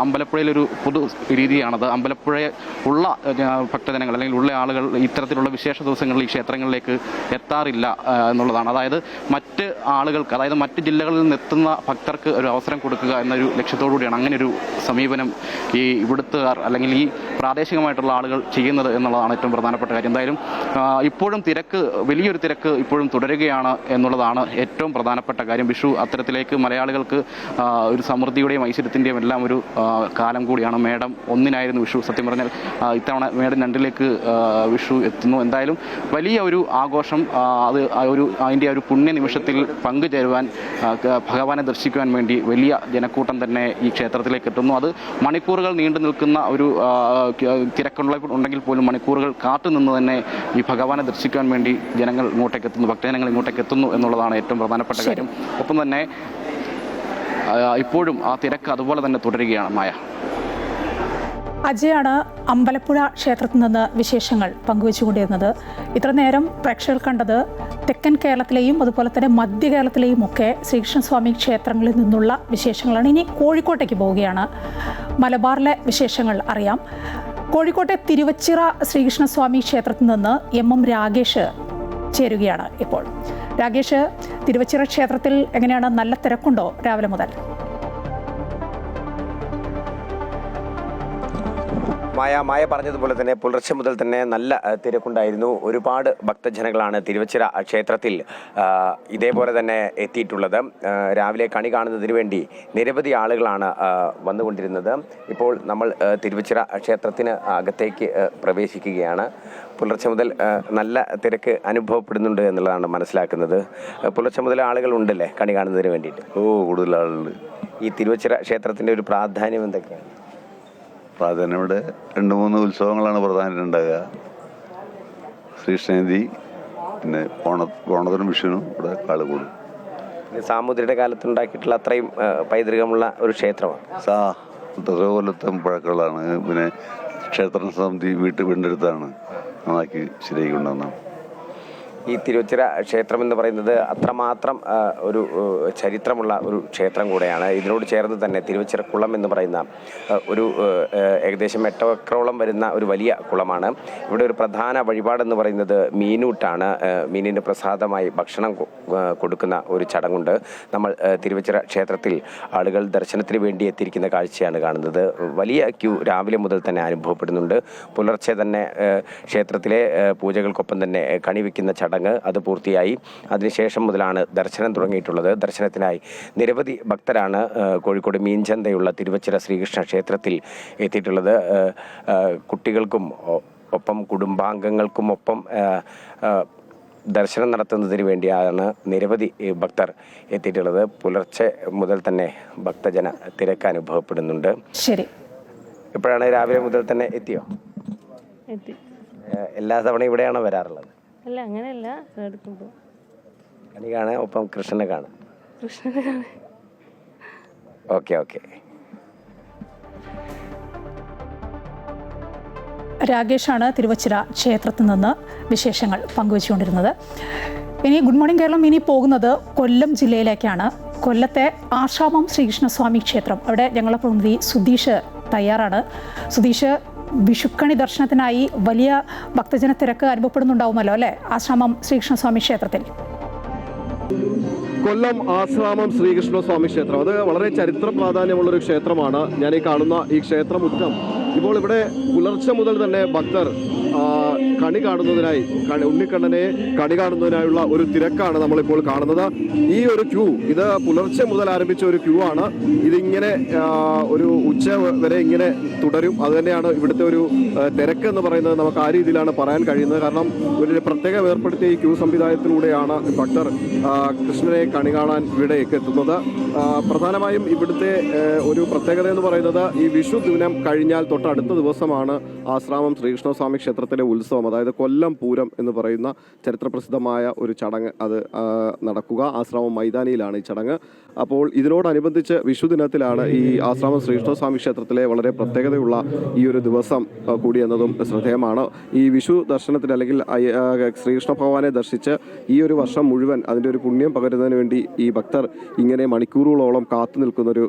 Speaker 14: അമ്പലപ്പുഴയിലൊരു പൊതു രീതിയാണത്. അമ്പലപ്പുഴ ഉള്ള ഭക്തജനങ്ങൾ അല്ലെങ്കിൽ ഉള്ള ആളുകൾ ഇത്തരത്തിലുള്ള വിശേഷ ദിവസങ്ങളിൽ ഈ ക്ഷേത്രങ്ങളിലേക്ക് എത്താറില്ല എന്നുള്ളതാണ്. അതായത് മറ്റ് ആളുകൾക്ക്, അതായത് മറ്റ് ജില്ലകളിൽ നിന്ന് എത്തുന്ന ഭക്തർക്ക് ഒരു അവസരം കൊടുക്കുക എന്നൊരു ലക്ഷ്യത്തോടു കൂടിയാണ് അങ്ങനെ ഒരു സമീപനം ഈ ഇവിടുത്തുകാർ അല്ലെങ്കിൽ ഈ പ്രാദേശികമായിട്ടുള്ള ആളുകൾ ചെയ്യുന്നത് എന്നുള്ളതാണ് ഏറ്റവും പ്രധാനപ്പെട്ട കാര്യം. എന്തായാലും ഇപ്പോഴും വലിയൊരു തിരക്ക് ഇപ്പോഴും തുടരുകയാണ് എന്നുള്ളതാണ് ഏറ്റവും പ്രധാനപ്പെട്ട കാര്യം. വിഷു അത്തരത്തിലേക്ക് മലയാളികൾക്ക് ഒരു സമൃദ്ധിയുടെയും ഐശ്വര്യത്തിൻ്റെയും എല്ലാം ഒരു കാലം കൂടിയാണ്. മേടം 1-നായിരുന്നു വിഷു. സത്യം പറഞ്ഞാൽ ഇത്തവണ മേടം 2-ലേക്ക് വിഷു എത്തുന്നു. എന്തായാലും വലിയ ഒരു ആഘോഷം, അതിൻ്റെ ഒരു പുണ്യ നിമിഷത്തിൽ പങ്കുചേരുവാൻ, ഭഗവാനെ ദർശിക്കുവാൻ വേണ്ടി വലിയ ജനക്കൂട്ടം തന്നെ ഈ ക്ഷേത്രത്തിലേക്ക് എത്തുന്നു. അത് മണിക്കൂറുകൾ നീണ്ടു നിൽക്കുന്ന ഒരു തിരക്കുണ്ടെങ്കിൽ പോലും മണിക്കൂറുകൾ കാത്തുനിന്ന് തന്നെ ഈ ഭഗവാനെ ദർശിക്കുവാൻ വേണ്ടി ജനങ്ങൾ ഇങ്ങോട്ടേക്ക് എത്തുന്നു, ഭക്തജനങ്ങൾ ഇങ്ങോട്ടേക്ക് എത്തുന്നു എന്നുള്ളതാണ് ഏറ്റവും പ്രധാനപ്പെട്ട കാര്യം. ഒപ്പം തന്നെ ഇപ്പോഴും ആ തിരക്ക് അതുപോലെ തന്നെ തുടരുകയാണ്. മായ.
Speaker 1: അജയാണ് അമ്പലപ്പുഴ ക്ഷേത്രത്തിൽ നിന്ന് വിശേഷങ്ങൾ പങ്കുവച്ചുകൊണ്ടിരുന്നത്. ഇത്ര നേരം പ്രേക്ഷകർ കണ്ടത് തെക്കൻ കേരളത്തിലെയും അതുപോലെ തന്നെ മധ്യ കേരളത്തിലെയും ഒക്കെ ശ്രീകൃഷ്ണസ്വാമി ക്ഷേത്രങ്ങളിൽ നിന്നുള്ള വിശേഷങ്ങളാണ്. ഇനി കോഴിക്കോട്ടേക്ക് പോവുകയാണ്. മലബാറിലെ വിശേഷങ്ങൾ അറിയാം. കോഴിക്കോട്ടെ തിരുവച്ചിറ ശ്രീകൃഷ്ണസ്വാമി ക്ഷേത്രത്തിൽ നിന്ന് എം രാഗേഷ് ചേരുകയാണ് ഇപ്പോൾ. രാഗേഷ്, തിരുവച്ചിറ ക്ഷേത്രത്തിൽ എങ്ങനെയാണ്? നല്ല തിരക്കുണ്ടോ രാവിലെ മുതൽ?
Speaker 15: മായ പറഞ്ഞതുപോലെ തന്നെ പുലർച്ചെ മുതൽ തന്നെ നല്ല തിരക്കുണ്ടായിരുന്നു. ഒരുപാട് ഭക്തജനങ്ങളാണ് തിരുവച്ചിറ ക്ഷേത്രത്തിൽ ഇതേപോലെ തന്നെ എത്തിയിട്ടുള്ളത്. രാവിലെ കണി കാണുന്നതിന് വേണ്ടി നിരവധി ആളുകളാണ് വന്നുകൊണ്ടിരുന്നത്. ഇപ്പോൾ നമ്മൾ തിരുവച്ചിറ ക്ഷേത്രത്തിന് അകത്തേക്ക് പ്രവേശിക്കുകയാണ്. പുലർച്ചെ മുതൽ നല്ല തിരക്ക് അനുഭവപ്പെടുന്നുണ്ട് എന്നുള്ളതാണ് മനസ്സിലാക്കുന്നത്. പുലർച്ചെ മുതൽ ആളുകൾ ഉണ്ടല്ലേ കണി കാണുന്നതിന് വേണ്ടിയിട്ട്?
Speaker 7: കൂടുതൽ ആളുണ്ട്.
Speaker 15: ഈ തിരുവച്ചിറ ക്ഷേത്രത്തിൻ്റെ ഒരു പ്രാധാന്യം എന്തൊക്കെയാണ്?
Speaker 7: പ്രാധാന്യം ഇവിടെ 2-3 ഉത്സവങ്ങളാണ് പ്രധാനമായിട്ടുണ്ടാകുക. ശ്രീകൃഷ്ണജയന്തി, പിന്നെ ഓണത്തിനും വിഷുവിനും ഇവിടെ ആള് കൂടും.
Speaker 15: സാമൂതിരിയുടെ കാലത്തുണ്ടാക്കിയിട്ടുള്ള അത്രയും പൈതൃകമുള്ള ഒരു ക്ഷേത്രമാണ്.
Speaker 7: കൊല്ലത്തെ പഴക്കങ്ങളാണ്. പിന്നെ ക്ഷേത്ര സമിതി വീടിൻ്റെ അടുത്താണ് നന്നാക്കി ശരിയാക്കി കൊണ്ടുവന്നത്.
Speaker 15: ഈ തിരുവച്ചിറ ക്ഷേത്രം എന്ന് പറയുന്നത് അത്രമാത്രം ഒരു ചരിത്രമുള്ള ഒരു ക്ഷേത്രം കൂടെയാണ്. ഇതിനോട് ചേർന്ന് തന്നെ തിരുവച്ചിറ കുളം എന്ന് പറയുന്ന ഒരു ഏകദേശം 8 ഏക്കറോളം വരുന്ന ഒരു വലിയ കുളമാണ്. ഇവിടെ ഒരു പ്രധാന വഴിപാടെന്ന് പറയുന്നത് മീനൂട്ടാണ്. മീനിന് പ്രസാദമായി ഭക്ഷണം കൊടുക്കുന്ന ഒരു ചടങ്ങുണ്ട്. നമ്മൾ തിരുവച്ചിറ ക്ഷേത്രത്തിൽ ആളുകൾ ദർശനത്തിന് വേണ്ടി എത്തിയിരിക്കുന്ന കാഴ്ചയാണ് കാണുന്നത്. വലിയ ക്യൂ രാവിലെ മുതൽ തന്നെ അനുഭവപ്പെടുന്നുണ്ട്. പുലർച്ചെ തന്നെ ക്ഷേത്രത്തിലെ പൂജകൾക്കൊപ്പം തന്നെ കണിവെക്കുന്ന ചടങ്ങ് ചടങ്ങ് അത് പൂർത്തിയായി. അതിനുശേഷം മുതലാണ് ദർശനം തുടങ്ങിയിട്ടുള്ളത്. ദർശനത്തിനായി നിരവധി ഭക്തരാണ് കോഴിക്കോട് മീൻചന്തയുള്ള തിരുവച്ചിറ ശ്രീകൃഷ്ണ ക്ഷേത്രത്തിൽ എത്തിയിട്ടുള്ളത്. കുട്ടികൾക്കും ഒപ്പം കുടുംബാംഗങ്ങൾക്കും ഒപ്പം ദർശനം നടത്തുന്നതിന് വേണ്ടിയാണ് നിരവധി ഭക്തർ എത്തിയിട്ടുള്ളത്. പുലർച്ചെ മുതൽ തന്നെ ഭക്തജന തിരക്ക് അനുഭവപ്പെടുന്നുണ്ട്.
Speaker 1: ശരി,
Speaker 15: എപ്പോഴാണ്? രാവിലെ മുതൽ തന്നെ എത്തിയോ? എല്ലാ തവണ ഇവിടെയാണോ വരാറുള്ളത്?
Speaker 9: അല്ല, അങ്ങനെയല്ല.
Speaker 15: കണി കാണാൻ ഒപ്പം കൃഷ്ണനെ കാണാൻ. ഓക്കെ.
Speaker 1: രാകേഷാണ് തിരുവച്ചിറ ക്ഷേത്രത്തിൽ നിന്ന് വിശേഷങ്ങൾ പങ്കുവച്ചുകൊണ്ടിരുന്നത്. ഇനി ഗുഡ് മോർണിംഗ് കേരളം ഇനി പോകുന്നത് കൊല്ലം ജില്ലയിലേക്കാണ്. കൊല്ലത്തെ ആശ്രാമം ശ്രീകൃഷ്ണസ്വാമി ക്ഷേത്രം, അവിടെ ഞങ്ങളുടെ പ്രതിനിധി സുധീഷ് തയ്യാറാണ്. സുധീഷ്, വിഷുക്കണി ദർശനത്തിനായി വലിയ ഭക്തജന തിരക്ക് അനുഭവപ്പെടുന്നുണ്ടാവുമല്ലോ അല്ലേ ആശ്രാമം ശ്രീകൃഷ്ണസ്വാമി ക്ഷേത്രത്തിൽ?
Speaker 16: കൊല്ലം ആശ്രാമം ശ്രീകൃഷ്ണസ്വാമി ക്ഷേത്രം അത് വളരെ ചരിത്ര പ്രാധാന്യമുള്ളൊരു ക്ഷേത്രമാണ്. ഞാൻ ഈ കാണുന്ന ഈ ക്ഷേത്രമുറ്റം ഇപ്പോൾ ഇവിടെ പുലർച്ചെ മുതൽ തന്നെ ഭക്തർ കണി കാണുന്നതിനായി, ഉണ്ണിക്കണ്ണനെ കണി കാണുന്നതിനായുള്ള ഒരു തിരക്കാണ് നമ്മളിപ്പോൾ കാണുന്നത്. ഈ ഒരു ക്യൂ ഇത് പുലർച്ചെ മുതൽ ആരംഭിച്ച ഒരു ക്യൂ ആണ്. ഇതിങ്ങനെ ഒരു ഉച്ച വരെ ഇങ്ങനെ തുടരും. അതുതന്നെയാണ് ഇവിടുത്തെ ഒരു തിരക്ക് എന്ന് പറയുന്നത്. നമുക്ക് ആ രീതിയിലാണ് പറയാൻ കഴിയുന്നത്. കാരണം ഒരു പ്രത്യേകം ഏർപ്പെടുത്തിയ ഈ ക്യൂ സംവിധാനത്തിലൂടെയാണ് ഭക്തർ കൃഷ്ണനെ കണി കാണാൻ ഇവിടേക്ക് എത്തുന്നത്. പ്രധാനമായും ഇവിടുത്തെ ഒരു പ്രത്യേകത എന്ന് പറയുന്നത് ഈ വിഷു ദിനം കഴിഞ്ഞാൽ തൊട്ടടുത്ത ദിവസമാണ് ആശ്രാമം ശ്രീകൃഷ്ണസ്വാമി ക്ഷേത്രത്തിലെ ഉത്സവം, അതായത് കൊല്ലം പൂരം എന്ന് പറയുന്ന ചരിത്രപ്രസിദ്ധമായ ഒരു ചടങ്ങ് അത് നടക്കുക. ആശ്രാമം മൈതാനിയിലാണ് ഈ ചടങ്ങ്. അപ്പോൾ ഇതിനോടനുബന്ധിച്ച് വിഷു ദിനത്തിലാണ് ഈ ആശ്രാമം ശ്രീകൃഷ്ണസ്വാമി ക്ഷേത്രത്തിലെ വളരെ പ്രത്യേകതയുള്ള ഈ ഒരു ദിവസം കൂടി എന്നതും ശ്രദ്ധേയമാണ്. ഈ വിഷു ദർശനത്തിന് അല്ലെങ്കിൽ ശ്രീകൃഷ്ണ ഭഗവാനെ ദർശിച്ച് ഈ ഒരു വർഷം മുഴുവൻ അതിൻ്റെ ഒരു പുണ്യം പകരുന്നതിന് വേണ്ടി ഈ ഭക്തർ ഇങ്ങനെ മണിക്കൂറുകളോളം കാത്തു നിൽക്കുന്നൊരു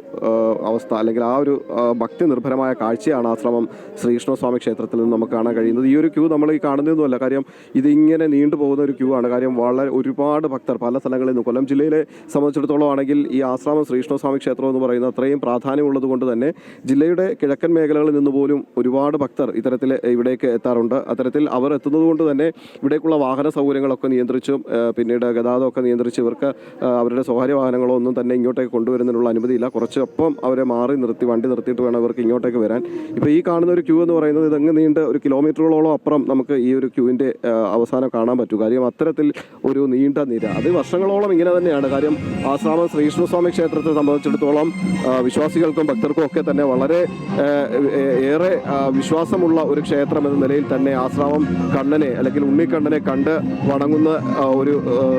Speaker 16: അവസ്ഥ, അല്ലെങ്കിൽ ആ ഒരു ഭക്തി നിർഭരമായ കാഴ്ചയാണ് ആശ്രമം ശ്രീകൃഷ്ണസ്വാമി ക്ഷേത്രത്തിൽ നിന്ന് നമുക്ക് കാണാൻ കഴിയുന്നത്. ഈ ഒരു ക്യൂ നമ്മൾ ഈ കാണുന്നതൊന്നുമല്ല, കാര്യം ഇതിങ്ങനെ നീണ്ടു പോകുന്ന ഒരു ക്യൂ ആണ്. കാര്യം വളരെ ഒരുപാട് ഭക്തർ പല സ്ഥലങ്ങളിൽ നിന്ന്, കൊല്ലം ജില്ലയിലെ സംബന്ധിച്ചിടത്തോളം ആണെങ്കിൽ ഈ ആശ്രാമം ശ്രീകൃഷ്ണസ്വാമി ക്ഷേത്രം എന്ന് പറയുന്നത് അത്രയും പ്രാധാന്യമുള്ളത് കൊണ്ട് തന്നെ ജില്ലയുടെ കിഴക്കൻ മേഖലകളിൽ നിന്ന് പോലും ഒരുപാട് ഭക്തർ ഇത്തരത്തിൽ ഇവിടേക്ക് എത്താറുണ്ട്. അത്തരത്തിൽ അവർ എത്തുന്നത് കൊണ്ട് തന്നെ ഇവിടേക്കുള്ള വാഹന സൗകര്യങ്ങളൊക്കെ നിയന്ത്രിച്ചും പിന്നീട് ഗതാഗതമൊക്കെ നിയന്ത്രിച്ച് ഇവർക്ക് അവരുടെ സ്വകാര്യ വാഹനങ്ങളോ ഒന്നും തന്നെ ഇങ്ങോട്ടേക്ക് കൊണ്ടുവരുന്നതിനുള്ള അനുമതിയില്ല. കുറച്ചൊപ്പം അവരെ മാറി നിർത്തി വണ്ടി നിർത്തിയിട്ട് വേണം ഇവർക്ക് ഇങ്ങോട്ടേക്ക് വരാൻ. ഇപ്പോൾ ഈ കാണുന്ന ഒരു ക്യൂ എന്ന് പറയുന്നത് ഇതങ്ങ് നീണ്ട് ഒരു കിലോമീറ്ററുകളോളം അപ്പുറം നമുക്ക് ഈ ഒരു ക്യൂവിൻ്റെ അവസാനം കാണാൻ പറ്റും. കാര്യം അത്തരത്തിൽ ഒരു നീണ്ട നിര അത് വർഷങ്ങളോളം ഇങ്ങനെ തന്നെയാണ്. കാര്യം ആശ്രാമം ശ്രീകൃഷ്ണസ്വാമി ക്ഷേത്രത്തെ സംബന്ധിച്ചിടത്തോളം വിശ്വാസികൾക്കും ഭക്തർക്കും ഒക്കെ തന്നെ വളരെ ഏറെ വിശ്വാസമുള്ള ഒരു ക്ഷേത്രം എന്ന നിലയിൽ തന്നെ ആശ്രാമം കണ്ണനെ അല്ലെങ്കിൽ ഉണ്ണിക്കണ്ണനെ കണ്ട് വണങ്ങുന്ന ഒരു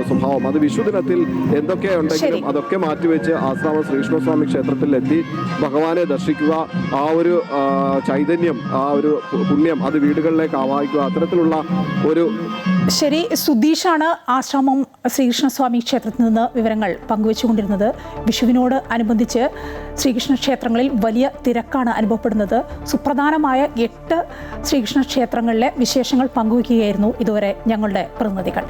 Speaker 16: സ്വഭാവം അത് വിഷുദിനത്തിൽ എന്തൊക്കെ ഉണ്ടെങ്കിലും അതൊക്കെ മാറ്റിവെച്ച് ആശ്രാമം ശ്രീകൃഷ്ണസ്വാമി ക്ഷേത്രത്തിൽ എത്തി ഭഗവാനെ ദർശിക്കുക, ആ ഒരു ചൈതന്യം, ആ ഒരു പുണ്യം അത് വീടുകളിലേക്ക് ആവാഹിക്കുക, അത്തരത്തിലുള്ള ഒരു.
Speaker 1: ശരി, സുധീഷാണ് ആശ്രാമം ശ്രീകൃഷ്ണസ്വാമി ക്ഷേത്രത്തിൽ നിന്ന് വിവരങ്ങൾ പങ്കുവച്ചുകൊണ്ടിരുന്നത്. വിഷുവിനോട് അനുബന്ധിച്ച് ശ്രീകൃഷ്ണ ക്ഷേത്രങ്ങളിൽ വലിയ തിരക്കാണ് അനുഭവപ്പെടുന്നത്. സുപ്രധാനമായ 8 ശ്രീകൃഷ്ണ ക്ഷേത്രങ്ങളിലെ വിശേഷങ്ങൾ പങ്കുവയ്ക്കുകയായിരുന്നു ഇതുവരെ ഞങ്ങളുടെ പ്രതിനിധികൾ.